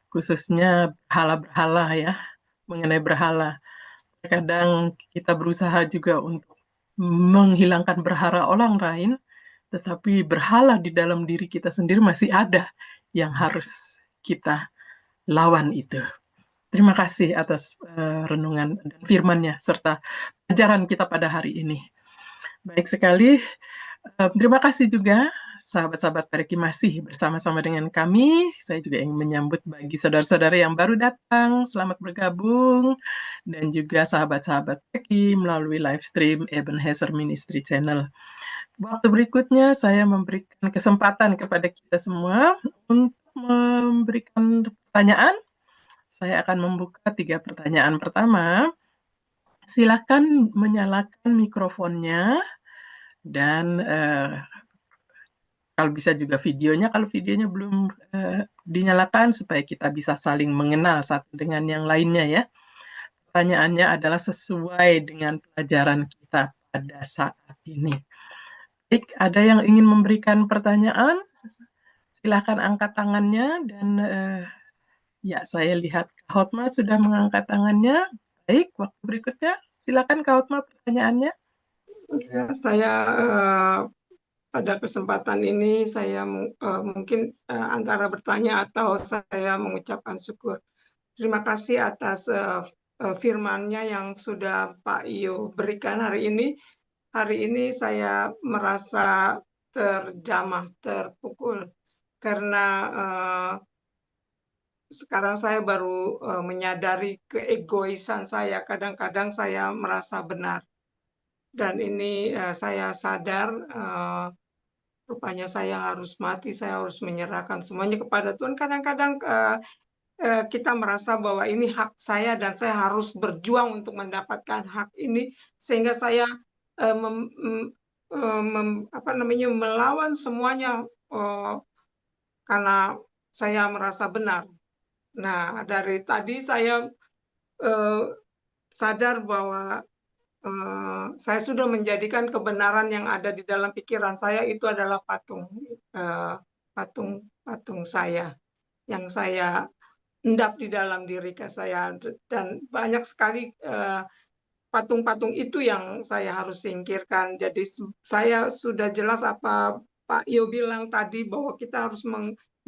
Khususnya berhala-berhala ya, mengenai berhala. Kadang kita berusaha juga untuk menghilangkan berhala orang lain, tetapi berhala di dalam diri kita sendiri masih ada yang harus kita lawan itu. Terima kasih atas renungan dan firman-Nya serta ajaran kita pada hari ini. Baik sekali, terima kasih juga sahabat-sahabat Perki masih bersama-sama dengan kami. Saya juga ingin menyambut bagi saudara-saudara yang baru datang, selamat bergabung, dan juga sahabat-sahabat Perki melalui live stream Ebenezer Ministry Channel. Waktu berikutnya saya memberikan kesempatan kepada kita semua untuk memberikan pertanyaan. Saya akan membuka 3 pertanyaan. Pertama, silakan menyalakan mikrofonnya dan kalau bisa juga videonya, kalau videonya belum dinyalakan supaya kita bisa saling mengenal satu dengan yang lainnya ya. Pertanyaannya adalah sesuai dengan pelajaran kita pada saat ini. Baik, ada yang ingin memberikan pertanyaan? Silakan angkat tangannya dan ya, saya lihat Kak Hotma sudah mengangkat tangannya. Baik, waktu berikutnya silakan Kak Hotma pertanyaannya. Ya, saya pada kesempatan ini saya mungkin antara bertanya atau saya mengucapkan syukur. Terima kasih atas firman-Nya yang sudah Pak Iyo berikan hari ini. Hari ini saya merasa terjamah, terpukul karena sekarang saya baru menyadari keegoisan saya. Kadang-kadang saya merasa benar. Dan ini saya sadar rupanya saya harus mati, saya harus menyerahkan semuanya kepada Tuhan. Kadang-kadang kita merasa bahwa ini hak saya dan saya harus berjuang untuk mendapatkan hak ini, sehingga saya melawan semuanya karena saya merasa benar. Nah, dari tadi saya sadar bahwa saya sudah menjadikan kebenaran yang ada di dalam pikiran saya itu adalah patung saya yang saya endap di dalam diri saya, dan banyak sekali patung-patung itu yang saya harus singkirkan. Jadi saya sudah jelas apa Pak Yo bilang tadi, bahwa kita harus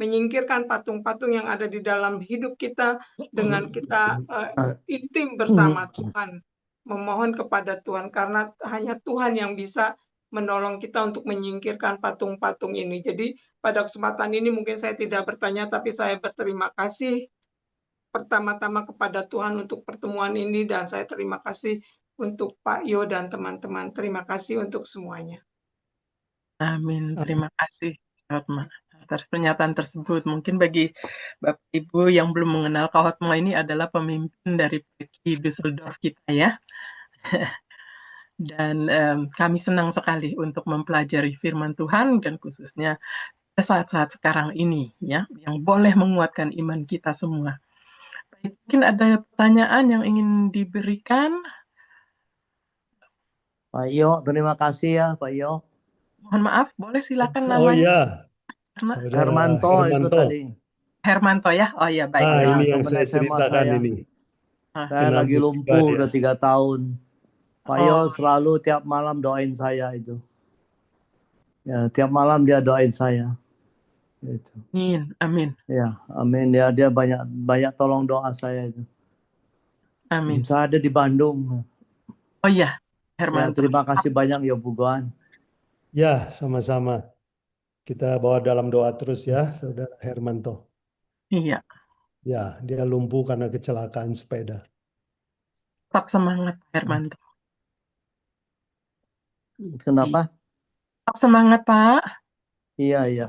menyingkirkan patung-patung yang ada di dalam hidup kita dengan kita intim bersama Tuhan, memohon kepada Tuhan, karena hanya Tuhan yang bisa menolong kita untuk menyingkirkan patung-patung ini. Jadi pada kesempatan ini mungkin saya tidak bertanya, tapi saya berterima kasih pertama-tama kepada Tuhan untuk pertemuan ini, dan saya terima kasih untuk Pak Yo dan teman-teman. Terima kasih untuk semuanya. Amin. Terima kasih atas pernyataan tersebut. Mungkin bagi Bapak Ibu yang belum mengenal Kak Hotma ini adalah pemimpin dari PKI Düsseldorf kita ya. Dan kami senang sekali untuk mempelajari firman Tuhan, dan khususnya saat-saat sekarang ini ya, yang boleh menguatkan iman kita semua. Baik, mungkin ada pertanyaan yang ingin diberikan. Pak Yo, terima kasih ya Pak Yo. Mohon maaf, boleh silakan Oh namanya? iya, Karena Saudara Hermanto itu Hermanto. tadi. Hermanto ya. Oh iya, baik. Ah, Ya, ini yang teman saya SMA ceritakan saya. ini. Saya Kena lagi musibah lumpuh dia. udah 3 tahun. Pak Yo Oh, selalu tiap malam doain saya itu. Ya, tiap malam dia doain saya. Gitu. amin, amin, Ya, amin. Dia banyak tolong doa saya itu. amin. Saya ada di Bandung. Oh iya, Ya, Hermanto. terima kasih banyak ya Bugan. Ya, sama-sama. Kita bawa dalam doa terus ya, Saudara Hermanto. Iya, Ya, dia lumpuh karena kecelakaan sepeda. tetap semangat Hermanto. Kenapa? Tetap semangat Pak. Iya, iya.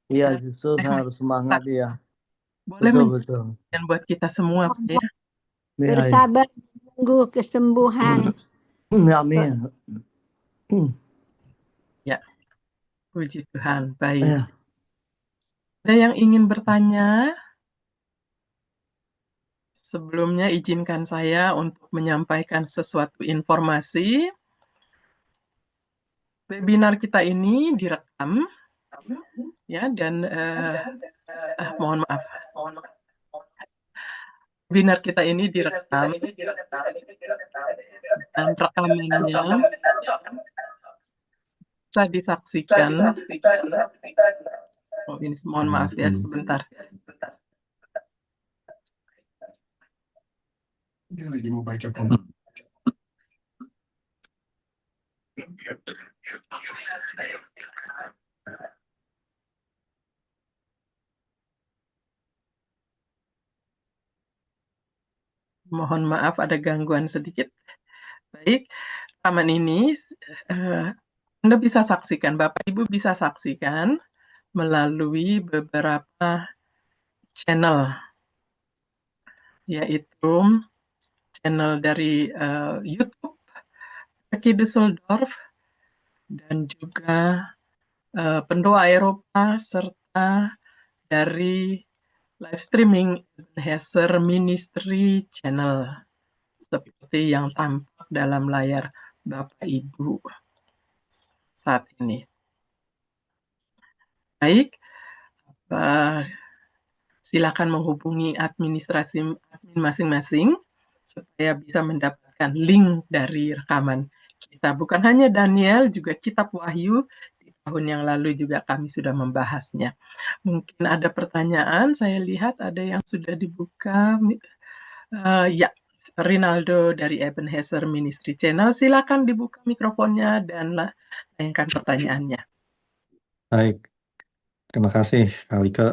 Iya, Dan justru saya harus semangat ya. boleh Betul, menjadi betul. buat kita semua Pak ya. Iya, iya. Bersabar menunggu kesembuhan. Amin. Ya, puji Tuhan. Baik. Ya. Ada yang ingin bertanya? Sebelumnya izinkan saya untuk menyampaikan sesuatu informasi. Webinar kita ini direkam ya, dan mohon maaf. Webinar kita ini direkam dan rekamannya bisa disaksikan. Oh, ini mohon maaf ya, sebentar. Dia lagi mau baca Mohon maaf ada gangguan sedikit. Baik, rekaman ini Anda bisa saksikan, Bapak Ibu bisa saksikan melalui beberapa channel, yaitu channel dari YouTube PKI Düsseldorf, dan juga Pendoa Eropa, serta dari live streaming Ebenezer Ministry Channel, seperti yang tampak dalam layar Bapak Ibu saat ini. Baik, silakan menghubungi admin masing-masing supaya bisa mendapatkan link dari rekaman kita. Bukan hanya Daniel, juga Kitab Wahyu di tahun yang lalu juga kami sudah membahasnya. Mungkin ada pertanyaan, saya lihat ada yang sudah dibuka. Ya, Rinaldo dari Ebenezer Ministry Channel, silakan dibuka mikrofonnya dan layangkan pertanyaannya. Baik, terima kasih Kalike.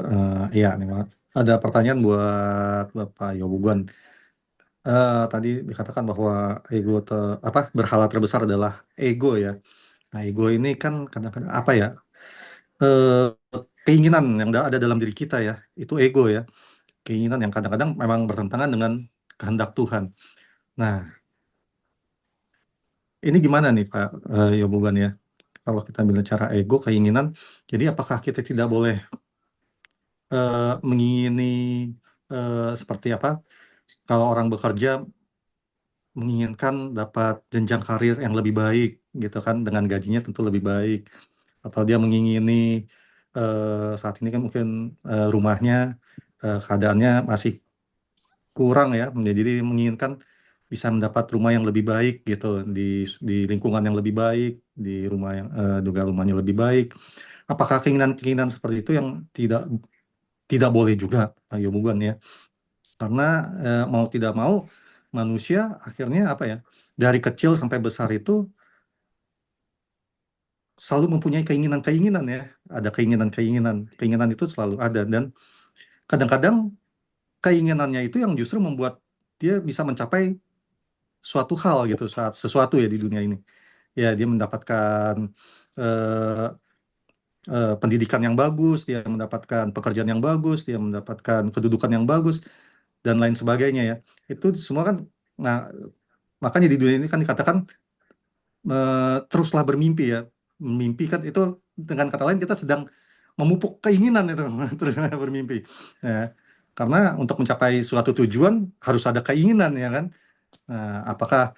Iya, memang ada pertanyaan buat Bapak Yobugon. Tadi dikatakan bahwa berhala terbesar adalah ego ya. Nah, ego ini kan kadang-kadang apa ya? Keinginan yang ada dalam diri kita ya, itu ego ya. Keinginan yang kadang-kadang memang bertentangan dengan kehendak Tuhan. Nah, ini gimana nih Pak Yobugon ya? Kalau kita bicara ego, keinginan, jadi apakah kita tidak boleh mengingini seperti apa? Kalau orang bekerja menginginkan dapat jenjang karir yang lebih baik gitu kan, dengan gajinya tentu lebih baik, atau dia mengingini saat ini kan mungkin rumahnya keadaannya masih kurang ya, jadi menginginkan bisa mendapat rumah yang lebih baik gitu, di lingkungan yang lebih baik, di rumah yang juga rumahnya lebih baik. Apakah keinginan-keinginan seperti itu yang tidak boleh juga, Pak Yomugan ya? Karena mau tidak mau manusia akhirnya apa ya, dari kecil sampai besar itu selalu mempunyai keinginan-keinginan ya, ada keinginan itu selalu ada, dan kadang-kadang keinginannya itu yang justru membuat dia bisa mencapai suatu hal gitu, sesuatu ya di dunia ini. Ya, dia mendapatkan eh, pendidikan yang bagus, dia mendapatkan pekerjaan yang bagus, dia mendapatkan kedudukan yang bagus, dan lain sebagainya ya. Itu semua kan, nah makanya di dunia ini kan dikatakan teruslah bermimpi ya. Mimpi kan itu, dengan kata lain kita sedang memupuk keinginan itu, terus bermimpi. Ya. Karena untuk mencapai suatu tujuan harus ada keinginan ya kan. Nah, apakah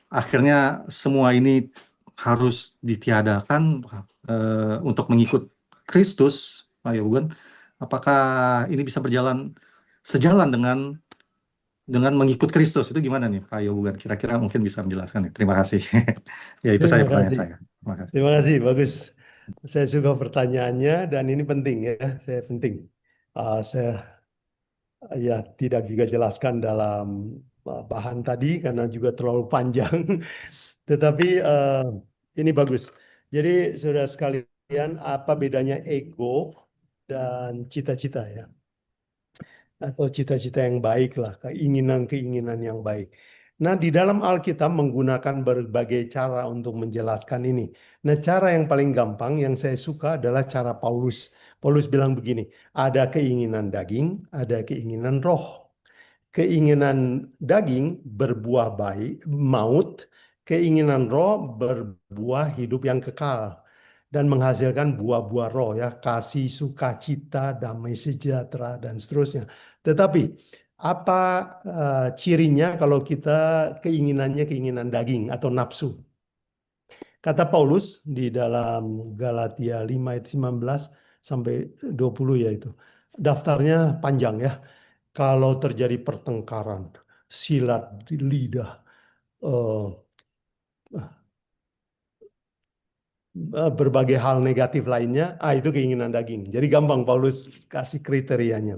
akhirnya semua ini harus ditiadakan untuk mengikut Kristus, Pak Yogan? Apakah ini bisa berjalan sejalan dengan mengikut Kristus? Itu gimana nih, Pak Yogan? Kira-kira mungkin bisa menjelaskan nih. Terima kasih. Ya, itu saya Terima pertanyaan kasih. saya. Terima kasih. Terima kasih, bagus. Saya suka pertanyaannya dan ini penting ya, saya penting. Saya ya tidak juga jelaskan dalam bahan tadi karena juga terlalu panjang. Tetapi ini bagus. Jadi saudara sekalian, apa bedanya ego dan cita-cita ya? Atau cita-cita yang baik lah, keinginan-keinginan yang baik. Nah, di dalam Alkitab menggunakan berbagai cara untuk menjelaskan ini. Nah, cara yang paling gampang yang saya suka adalah cara Paulus. Paulus bilang begini, ada keinginan daging, ada keinginan roh. Keinginan daging berbuah baik, maut, keinginan roh berbuah hidup yang kekal dan menghasilkan buah-buah roh ya, kasih, sukacita, damai sejahtera dan seterusnya. Tetapi apa cirinya kalau kita keinginannya keinginan daging atau nafsu? Kata Paulus di dalam Galatia 5 ayat 19 sampai 20 ya itu. Daftarnya panjang ya. Kalau terjadi pertengkaran, silat di lidah, eh, berbagai hal negatif lainnya, itu keinginan daging. Jadi gampang Paulus kasih kriterianya.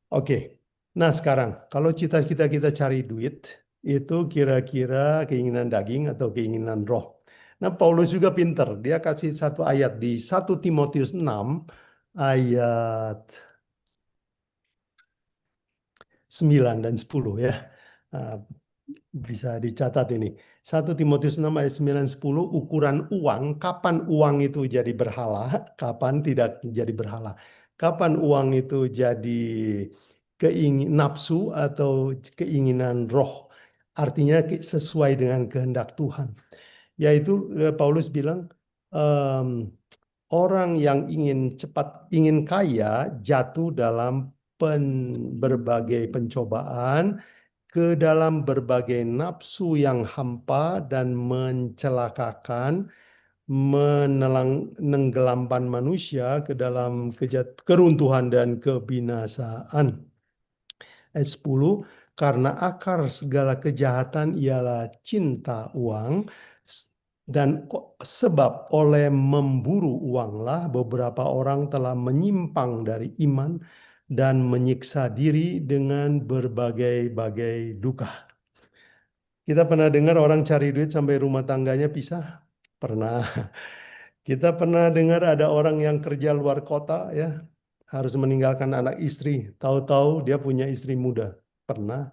Oke, nah sekarang kalau cita-cita kita cari duit, itu kira-kira keinginan daging atau keinginan roh. Nah Paulus juga pinter, dia kasih satu ayat di 1 Timotius 6 ayat 9 dan 10 ya. Nah, bisa dicatat ini. 1 Timotius 6 ayat 9 10 ukuran uang, kapan uang itu jadi berhala, kapan tidak jadi berhala. Kapan uang itu jadi nafsu atau keinginan roh. Artinya sesuai dengan kehendak Tuhan. Yaitu Paulus bilang orang yang ingin cepat, ingin kaya jatuh dalam berbagai pencobaan, ke dalam berbagai nafsu yang hampa dan mencelakakan, menenggelamkan manusia ke dalam keruntuhan dan kebinasaan. Ayat 10, karena akar segala kejahatan ialah cinta uang, dan sebab oleh memburu uanglah beberapa orang telah menyimpang dari iman dan menyiksa diri dengan berbagai-bagai duka. Kita pernah dengar orang cari duit sampai rumah tangganya pisah? Pernah. Kita pernah dengar ada orang yang kerja luar kota ya, harus meninggalkan anak istri. Tahu-tahu dia punya istri muda. Pernah.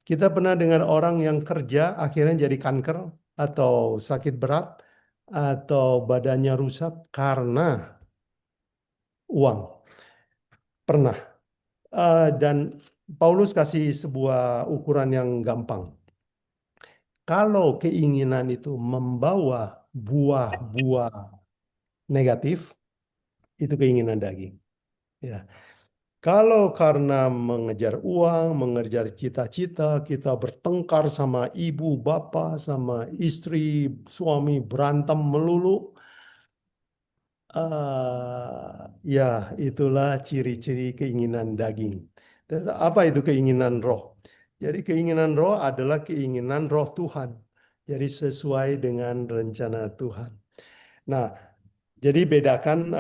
Kita pernah dengar orang yang kerja akhirnya jadi kanker atau sakit berat atau badannya rusak karena uang. Pernah. Dan Paulus kasih sebuah ukuran yang gampang. Kalau keinginan itu membawa buah-buah negatif, itu keinginan daging. Ya. Kalau karena mengejar uang, mengejar cita-cita, kita bertengkar sama ibu, bapak, sama istri, suami, berantem melulu, ya itulah ciri-ciri keinginan daging. Apa itu keinginan roh? Jadi keinginan roh adalah keinginan roh Tuhan. Jadi sesuai dengan rencana Tuhan. Nah, jadi bedakan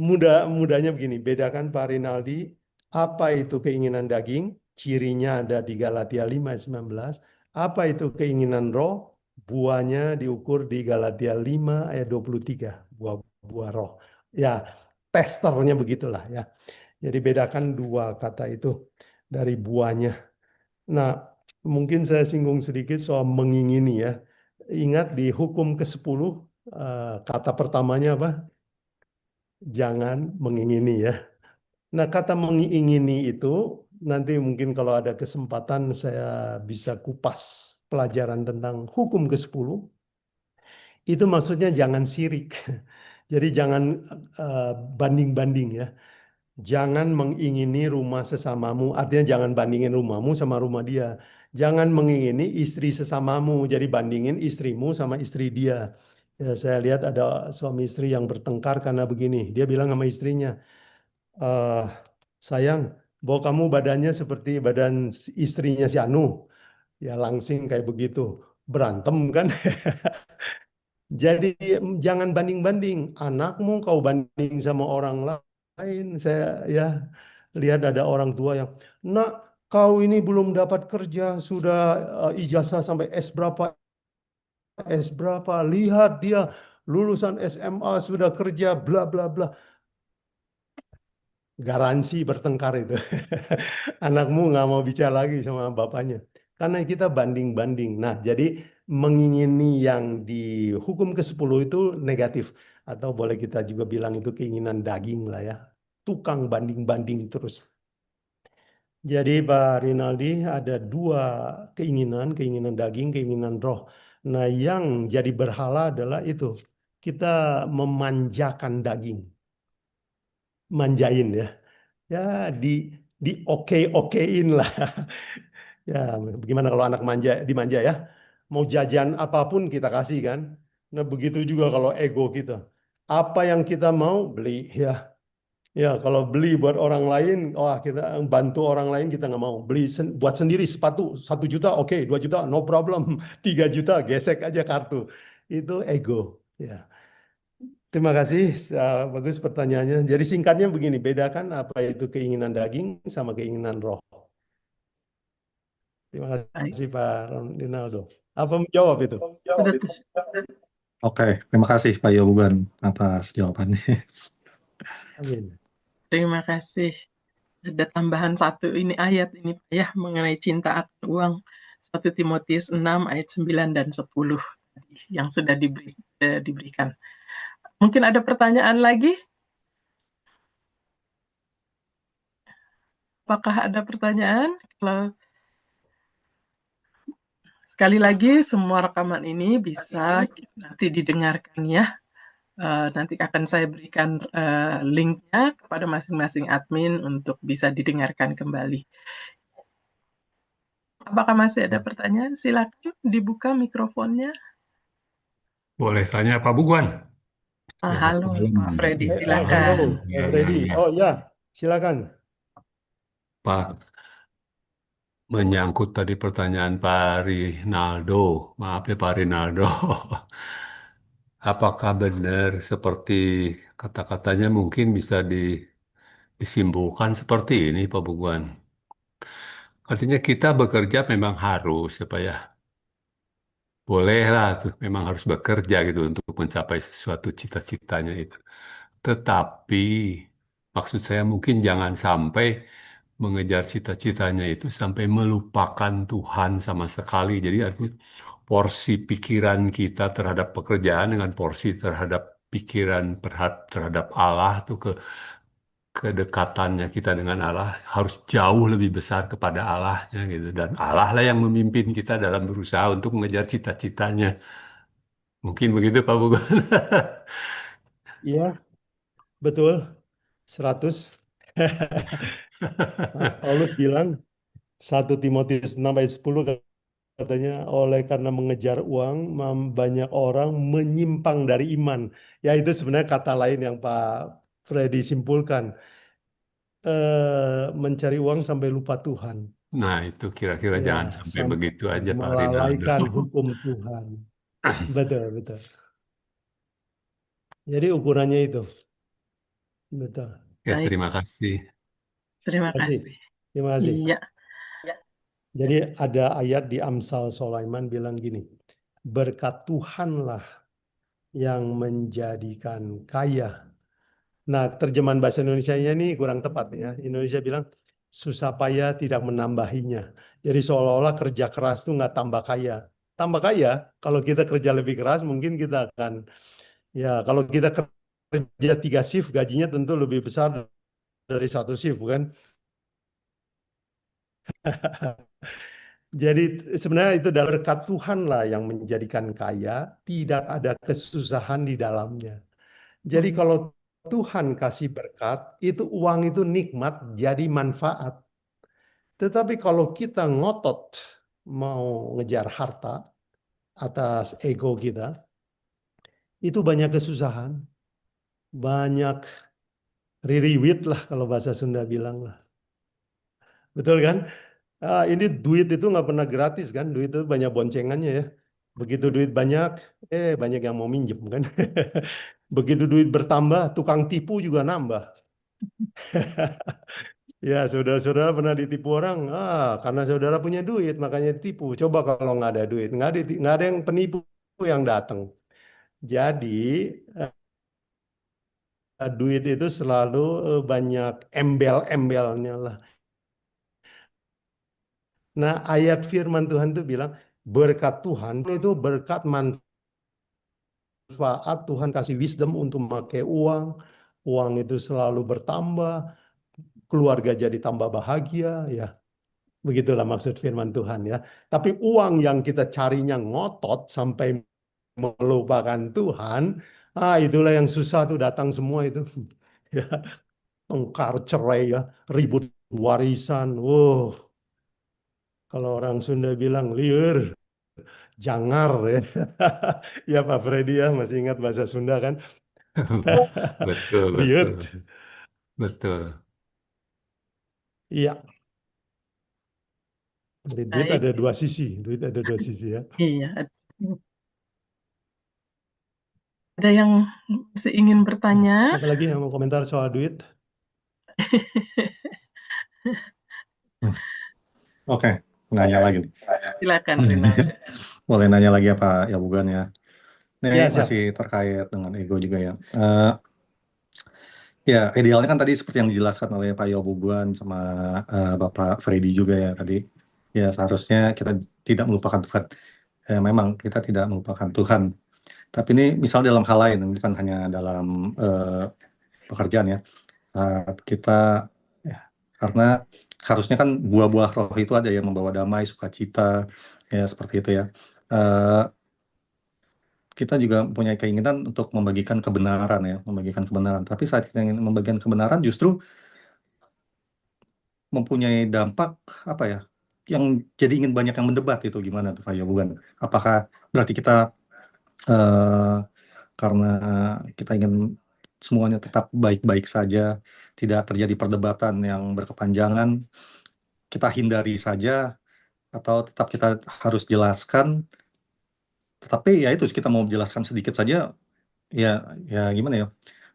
mudahnya begini, bedakan Pak Rinaldi, apa itu keinginan daging? Cirinya ada di Galatia 5 ayat 19. Apa itu keinginan roh? Buahnya diukur di Galatia 5 ayat 23, buah roh. Ya, testernya begitulah ya. Jadi bedakan dua kata itu dari buahnya. Nah, mungkin saya singgung sedikit soal mengingini ya. Ingat di hukum ke-10 kata pertamanya apa? Jangan mengingini ya. Nah, kata mengingini itu nanti mungkin kalau ada kesempatan saya bisa kupas pelajaran tentang hukum ke-10. Itu maksudnya jangan sirik. Jadi jangan banding-banding ya. Jangan mengingini rumah sesamamu, artinya jangan bandingin rumahmu sama rumah dia. Jangan mengingini istri sesamamu, jadi bandingin istrimu sama istri dia. Ya, saya lihat ada suami istri yang bertengkar karena begini. Dia bilang sama istrinya, "Eh, sayang, bahwa kamu badannya seperti badan istrinya si Anu." Ya langsing kayak begitu. Berantem kan? Jadi jangan banding-banding. Anakmu kau banding sama orang lain. Saya ya lihat ada orang tua yang, nak kau ini belum dapat kerja, sudah ijazah sampai S berapa, lihat dia lulusan SMA sudah kerja, bla bla bla. Garansi bertengkar itu. Anakmu nggak mau bicara lagi sama bapaknya. Karena kita banding-banding. Nah, jadi mengingini yang di hukum ke-10 itu negatif. Atau boleh kita juga bilang itu keinginan daging lah ya. Tukang banding-banding terus. Jadi Pak Rinaldi ada dua keinginan, keinginan daging, keinginan roh. Nah, yang jadi berhala adalah itu. Kita memanjakan daging. Manjain ya. Ya di okein lah. Ya, bagaimana kalau anak dimanja ya? Mau jajan apapun kita kasih kan? Nah, begitu juga kalau ego kita. Apa yang kita mau beli ya. Ya, kalau beli buat orang lain, wah kita bantu orang lain kita nggak mau. Beli buat sendiri sepatu 1 juta, oke, 2 juta, no problem. 3 juta, gesek aja kartu. Itu ego. Ya. Terima kasih, bagus pertanyaannya. Jadi singkatnya begini, bedakan apa itu keinginan daging sama keinginan roh. Terima Baik, kasih Pak Ronaldo. Apa menjawab itu? sudah Oke, terima kasih Pak Yobugan atas jawabannya. Amin. terima kasih. Ada tambahan satu ini ayat ini Pak, ya mengenai cinta akan uang. 1 Timotius 6 ayat 9 dan 10 yang sudah diberikan. Mungkin ada pertanyaan lagi? Apakah ada pertanyaan? Kalau sekali lagi semua rekaman ini bisa nanti didengarkan ya. Nanti akan saya berikan linknya kepada masing-masing admin untuk bisa didengarkan kembali. Apakah masih ada pertanyaan? Silakan dibuka mikrofonnya. Boleh tanya Pak Buguan? Halo Pak Freddy, Halo, silakan. Freddy. Oh ya, silakan. Pak, menyangkut tadi pertanyaan Pak Rinaldo, maaf ya Pak Rinaldo, apakah benar seperti kata-katanya mungkin bisa disimpulkan seperti ini Pak Buguan? Artinya kita bekerja memang harus, apa ya, bolehlah tuh, memang harus bekerja gitu untuk mencapai sesuatu cita-citanya itu. Tetapi maksud saya mungkin jangan sampai mengejar cita-citanya itu sampai melupakan Tuhan sama sekali. Jadi artinya porsi pikiran kita terhadap pekerjaan dengan porsi terhadap pikiran terhadap Allah tuh kedekatannya kita dengan Allah harus jauh lebih besar kepada Allahnya gitu. Dan Allah lah yang memimpin kita dalam berusaha untuk mengejar cita-citanya. Mungkin begitu Pak Bugan. Iya, betul. 100. Paulus bilang 1 Timotius 6 ayat 10 katanya oleh karena mengejar uang banyak orang menyimpang dari iman. Ya itu sebenarnya kata lain yang Pak Freddy simpulkan. Mencari uang sampai lupa Tuhan. Nah, itu kira-kira Ya, jangan sampai sampai begitu aja Pak Rinaldo. melalaikan hukum Tuhan. Betul, betul. Jadi ukurannya itu. Betul. Ya, Baik, terima kasih. terima Terima kasih. kasih. Terima kasih. Iya, Jadi ada ayat di Amsal Sulaiman bilang gini, berkat Tuhanlah yang menjadikan kaya. Nah, terjemahan bahasa Indonesianya ini kurang tepat ya. Indonesia bilang susah payah tidak menambahinya. Jadi seolah-olah kerja keras itu nggak tambah kaya. Tambah kaya, kalau kita kerja lebih keras mungkin kita akan, ya kalau kita kerja 3 shift gajinya tentu lebih besar dari 1 shift, bukan? Jadi sebenarnya itu adalah berkat Tuhan lah yang menjadikan kaya, tidak ada kesusahan di dalamnya. Jadi kalau Tuhan kasih berkat, itu uang itu nikmat, jadi manfaat. Tetapi kalau kita ngotot mau ngejar harta atas ego kita, itu banyak kesusahan, banyak ririwit lah kalau bahasa Sunda bilang lah. Betul kan? Ini duit itu nggak pernah gratis kan, duit itu banyak boncengannya ya. Begitu duit banyak, banyak yang mau minjem kan. Begitu duit bertambah, tukang tipu juga nambah. Ya, saudara-saudara pernah ditipu orang, karena saudara punya duit, makanya tipu. Coba kalau nggak ada duit, nggak ada yang penipu yang datang. Jadi, duit itu selalu banyak embel-embelnya lah. Nah, ayat firman Tuhan itu bilang, berkat Tuhan itu berkat manfaat, Tuhan kasih wisdom untuk memakai uang. Uang itu selalu bertambah, keluarga jadi tambah bahagia, ya. Begitulah maksud firman Tuhan ya. Tapi uang yang kita carinya ngotot sampai melupakan Tuhan, itulah yang susah tuh datang semua itu. Ya, tengkar cerai ya, ribut warisan. Kalau orang Sunda bilang liur, jangar ya. Ya Pak Freddy ya, masih ingat bahasa Sunda kan? Betul, Riut. betul, betul. Iya, duit baik. ada 2 sisi, duit ada 2 sisi ya. Iya. Ada yang masih ingin bertanya? Siapa lagi yang mau komentar soal duit? Oke, nanya lagi nih. Silakan Rinaldo. Boleh nanya lagi apa ya Bugan ya? Ini Ya, siap. masih terkait dengan ego juga ya. Ya, idealnya kan tadi seperti yang dijelaskan oleh Pak Yobuguan sama Bapak Freddy juga ya tadi. Ya, seharusnya kita tidak melupakan Tuhan. Memang kita tidak melupakan Tuhan. Tapi ini misal dalam hal lain, bukan hanya dalam pekerjaan ya. Kita, ya, karena harusnya kan buah-buah roh itu ada yang membawa damai, sukacita, ya seperti itu ya. Kita juga punya keinginan untuk membagikan kebenaran ya, membagikan kebenaran. Tapi saat kita ingin membagikan kebenaran justru mempunyai dampak apa ya? Yang jadi ingin banyak yang mendebat itu gimana tuh Pak Yobugan? Apakah berarti kita karena kita ingin semuanya tetap baik-baik saja, tidak terjadi perdebatan yang berkepanjangan, kita hindari saja atau tetap kita harus jelaskan? Tetapi ya itu kita mau jelaskan sedikit saja, ya gimana ya?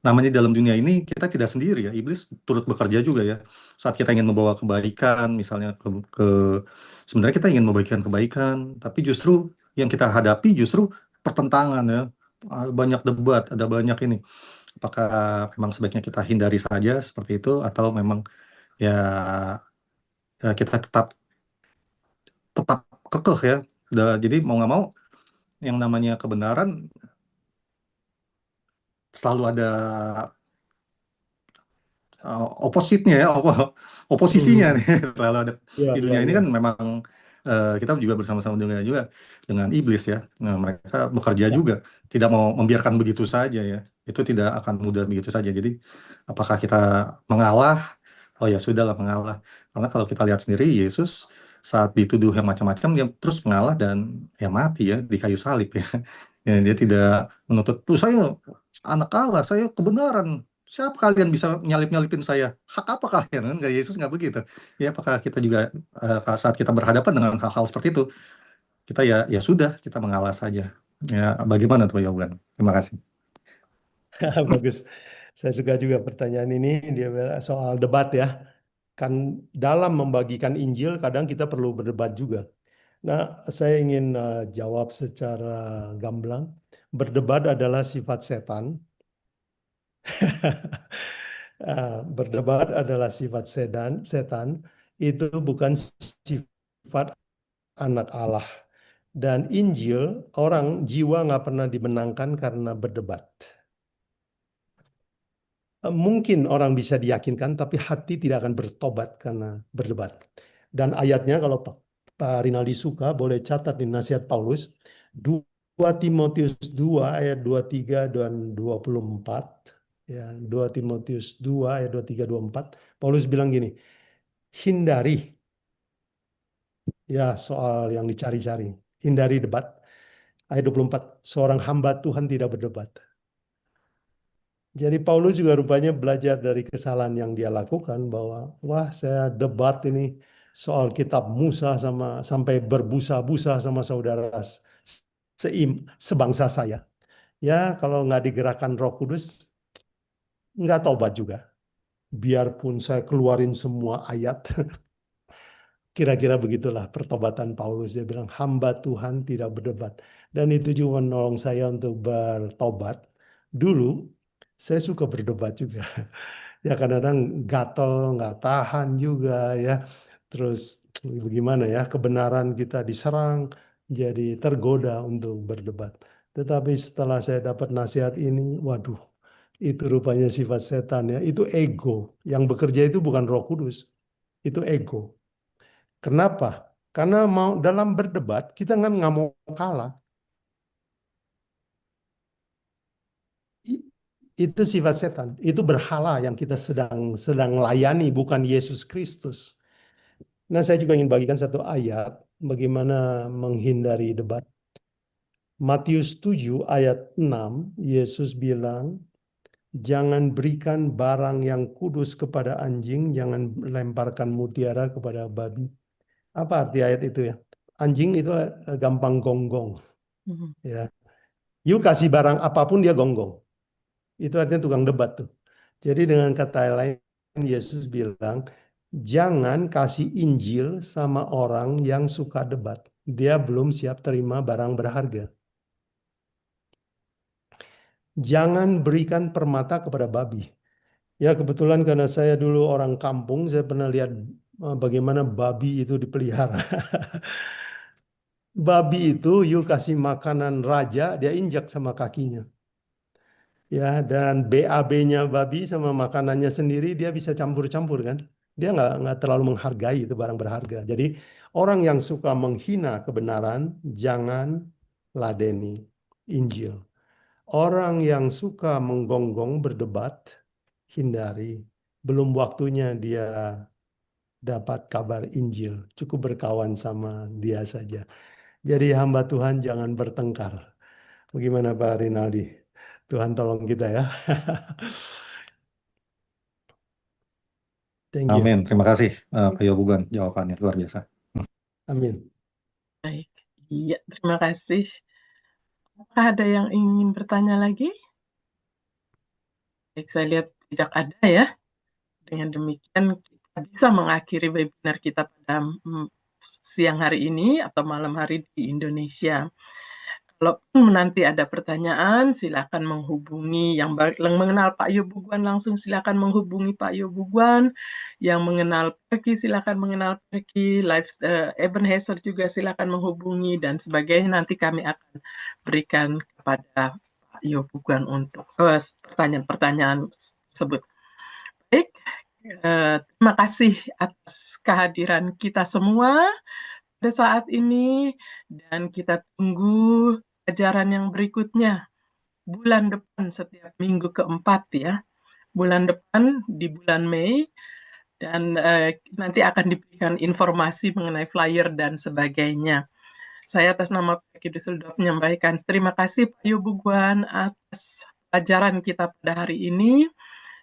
Namanya dalam dunia ini kita tidak sendiri ya, iblis turut bekerja juga ya. Saat kita ingin membawa kebaikan, misalnya sebenarnya kita ingin membagikan kebaikan, tapi justru yang kita hadapi justru pertentangan ya, banyak debat, ada banyak ini. Apakah memang sebaiknya kita hindari saja seperti itu, atau memang ya, kita tetap kekeh ya. Jadi mau nggak mau yang namanya kebenaran selalu ada opositnya ya, oposisinya nih selalu ada Ya, di dunia ya, ini ya. kan. Memang kita juga bersama-sama dengan iblis ya. Nah, mereka bekerja juga, tidak mau membiarkan begitu saja ya. Itu tidak akan mudah begitu saja. Jadi apakah kita mengalah oh ya sudah lah mengalah. Karena kalau kita lihat sendiri Yesus saat dituduh yang macam-macam dia terus mengalah dan ya mati ya di kayu salib ya. Ya, dia tidak menuntut, tuh saya anak Allah, saya kebenaran. Siapa kalian bisa nyalip-nyalipin saya? Hak apa kalian? Kan kayak Yesus nggak begitu. Ya apakah kita juga saat kita berhadapan dengan hal-hal seperti itu, kita ya sudah kita mengalah saja. Ya bagaimana tuh jawaban? Terima kasih. Bagus. Saya suka juga pertanyaan ini. Dia bilang soal debat ya. Kan dalam membagikan Injil kadang kita perlu berdebat juga. Nah, saya ingin jawab secara gamblang. Berdebat adalah sifat setan. Berdebat adalah sifat setan. Itu bukan sifat anak Allah. Dan Injil, orang jiwa nggak pernah dimenangkan karena berdebat. Mungkin orang bisa diyakinkan, tapi hati tidak akan bertobat karena berdebat. Dan ayatnya kalau Pak Rinaldi suka, boleh catat di nasihat Paulus, 2 Timotius 2 ayat 23 dan 24. Ya, 2 Timotius 2 ayat 23 24. Paulus bilang gini, hindari, ya soal yang dicari-cari, hindari debat. Ayat 24, seorang hamba Tuhan tidak berdebat. Jadi Paulus juga rupanya belajar dari kesalahan yang dia lakukan bahwa wah saya debat ini soal kitab Musa sampai berbusa-busa sama saudara sebangsa saya. Ya kalau nggak digerakkan Roh Kudus nggak tobat juga. Biarpun saya keluarin semua ayat, kira-kira begitulah pertobatan Paulus. Dia bilang hamba Tuhan tidak berdebat. Dan itu juga menolong saya untuk bertobat. Dulu saya suka berdebat juga. Ya kadang-kadang gatel, nggak tahan juga ya. Terus bagaimana ya, kebenaran kita diserang, jadi tergoda untuk berdebat. Tetapi setelah saya dapat nasihat ini, waduh, itu rupanya sifat setan ya. Itu ego. Yang bekerja itu bukan Roh Kudus. Itu ego. Kenapa? Karena mau dalam berdebat, kita kan nggak mau kalah. Itu sifat setan, itu berhala yang kita sedang layani, bukan Yesus Kristus. Nah, saya juga ingin bagikan satu ayat bagaimana menghindari debat. Matius 7 ayat 6, Yesus bilang, jangan berikan barang yang kudus kepada anjing, jangan lemparkan mutiara kepada babi. Apa arti ayat itu ya? Anjing itu gampang gonggong. Ya. You kasih barang apapun dia gonggong. Itu artinya tukang debat tuh. Jadi dengan kata lain Yesus bilang, jangan kasih Injil sama orang yang suka debat. Dia belum siap terima barang berharga. Jangan berikan permata kepada babi. Ya kebetulan karena saya dulu orang kampung, saya pernah lihat bagaimana babi itu dipelihara. Babi itu you kasih makanan raja, dia injak sama kakinya. Ya, dan BAB-nya babi sama makanannya sendiri dia bisa campur-campur kan. Dia nggak terlalu menghargai itu barang berharga. Jadi orang yang suka menghina kebenaran jangan ladeni Injil. Orang yang suka menggonggong berdebat hindari. Belum waktunya dia dapat kabar Injil. Cukup berkawan sama dia saja. Jadi hamba Tuhan jangan bertengkar. Bagaimana Pak Rinaldi? Tuhan tolong kita ya. Thank you. Amin. Terima kasih Pak Yobugan jawabannya luar biasa. Amin. Baik, iya terima kasih. Apakah ada yang ingin bertanya lagi? Baik, saya lihat tidak ada ya. Dengan demikian kita bisa mengakhiri webinar kita pada siang hari ini atau malam hari di Indonesia. Kalau nanti ada pertanyaan, silakan menghubungi yang mengenal Pak Yobuguan langsung silakan menghubungi Pak Yobuguan. Yang mengenal Perky silakan mengenal Perky. Ebenezer juga silakan menghubungi dan sebagainya. Nanti kami akan berikan kepada Pak Yobuguan untuk pertanyaan-pertanyaan tersebut. Baik, terima kasih atas kehadiran kita semua pada saat ini dan kita tunggu ajaran yang berikutnya bulan depan setiap minggu keempat ya. Bulan depan di bulan Mei dan nanti akan diberikan informasi mengenai flyer dan sebagainya. Saya atas nama PKI Düsseldorf menyampaikan terima kasih Pak Yobuguan atas pelajaran kita pada hari ini.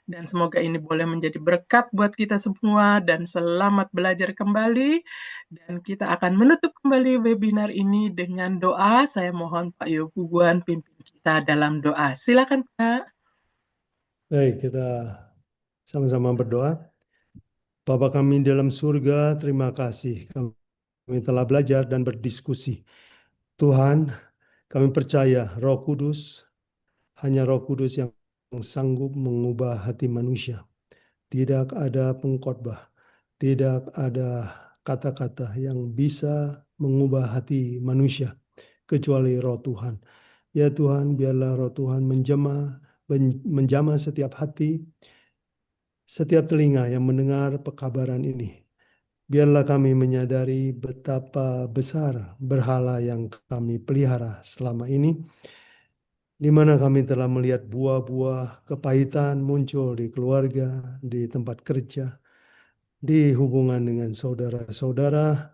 Dan semoga ini boleh menjadi berkat buat kita semua dan selamat belajar kembali. Dan kita akan menutup kembali webinar ini dengan doa. Saya mohon Pak Yobuguan pimpin kita dalam doa. Silakan Pak. Baik, kita sama-sama berdoa. Bapa kami dalam surga, terima kasih. Kami telah belajar dan berdiskusi. Tuhan, kami percaya Roh Kudus, hanya Roh Kudus yang sanggup mengubah hati manusia. Tidak ada pengkhotbah, tidak ada kata-kata yang bisa mengubah hati manusia kecuali Roh Tuhan. Ya Tuhan, biarlah Roh Tuhan menjamah setiap hati, setiap telinga yang mendengar pekabaran ini. Biarlah kami menyadari betapa besar berhala yang kami pelihara selama ini, di mana kami telah melihat buah-buah kepahitan muncul di keluarga, di tempat kerja, di hubungan dengan saudara-saudara.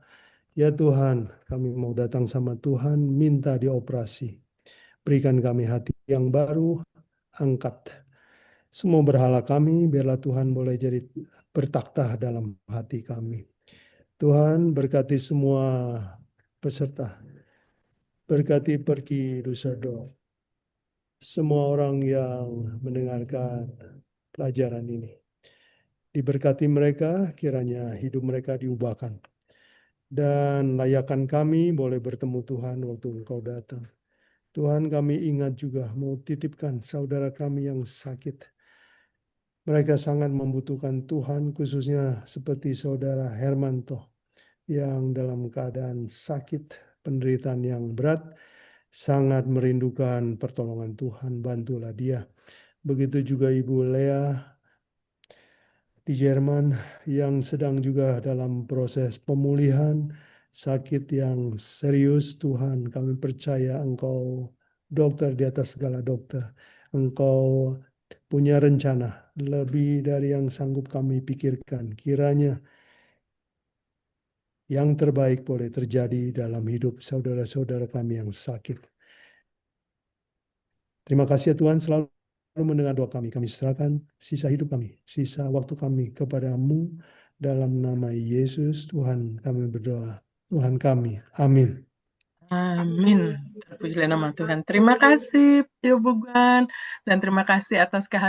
Ya Tuhan, kami mau datang sama Tuhan, minta dioperasi. Berikan kami hati yang baru, angkat semua berhala kami, biarlah Tuhan boleh jadi bertakhta dalam hati kami. Tuhan berkati semua peserta, berkati Perki Düsseldorf, semua orang yang mendengarkan pelajaran ini. Diberkati mereka, kiranya hidup mereka diubahkan. Dan layakan kami boleh bertemu Tuhan waktu Engkau datang. Tuhan, kami ingat juga mau titipkan saudara kami yang sakit. Mereka sangat membutuhkan Tuhan, khususnya seperti saudara Hermanto yang dalam keadaan sakit, penderitaan yang berat, sangat merindukan pertolongan Tuhan. Bantulah dia. Begitu juga Ibu Lea di Jerman yang sedang juga dalam proses pemulihan, sakit yang serius. Tuhan, kami percaya Engkau dokter di atas segala dokter. Engkau punya rencana lebih dari yang sanggup kami pikirkan. Kiranya yang terbaik boleh terjadi dalam hidup saudara-saudara kami yang sakit. Terima kasih ya Tuhan, selalu mendengar doa kami. Kami serahkan sisa hidup kami, sisa waktu kami kepada-Mu. Dalam nama Yesus Tuhan kami berdoa. Tuhan kami. Amin. Amin. Terpujilah nama Tuhan. Terima kasih Pak Yobuguan dan terima kasih atas kehadiran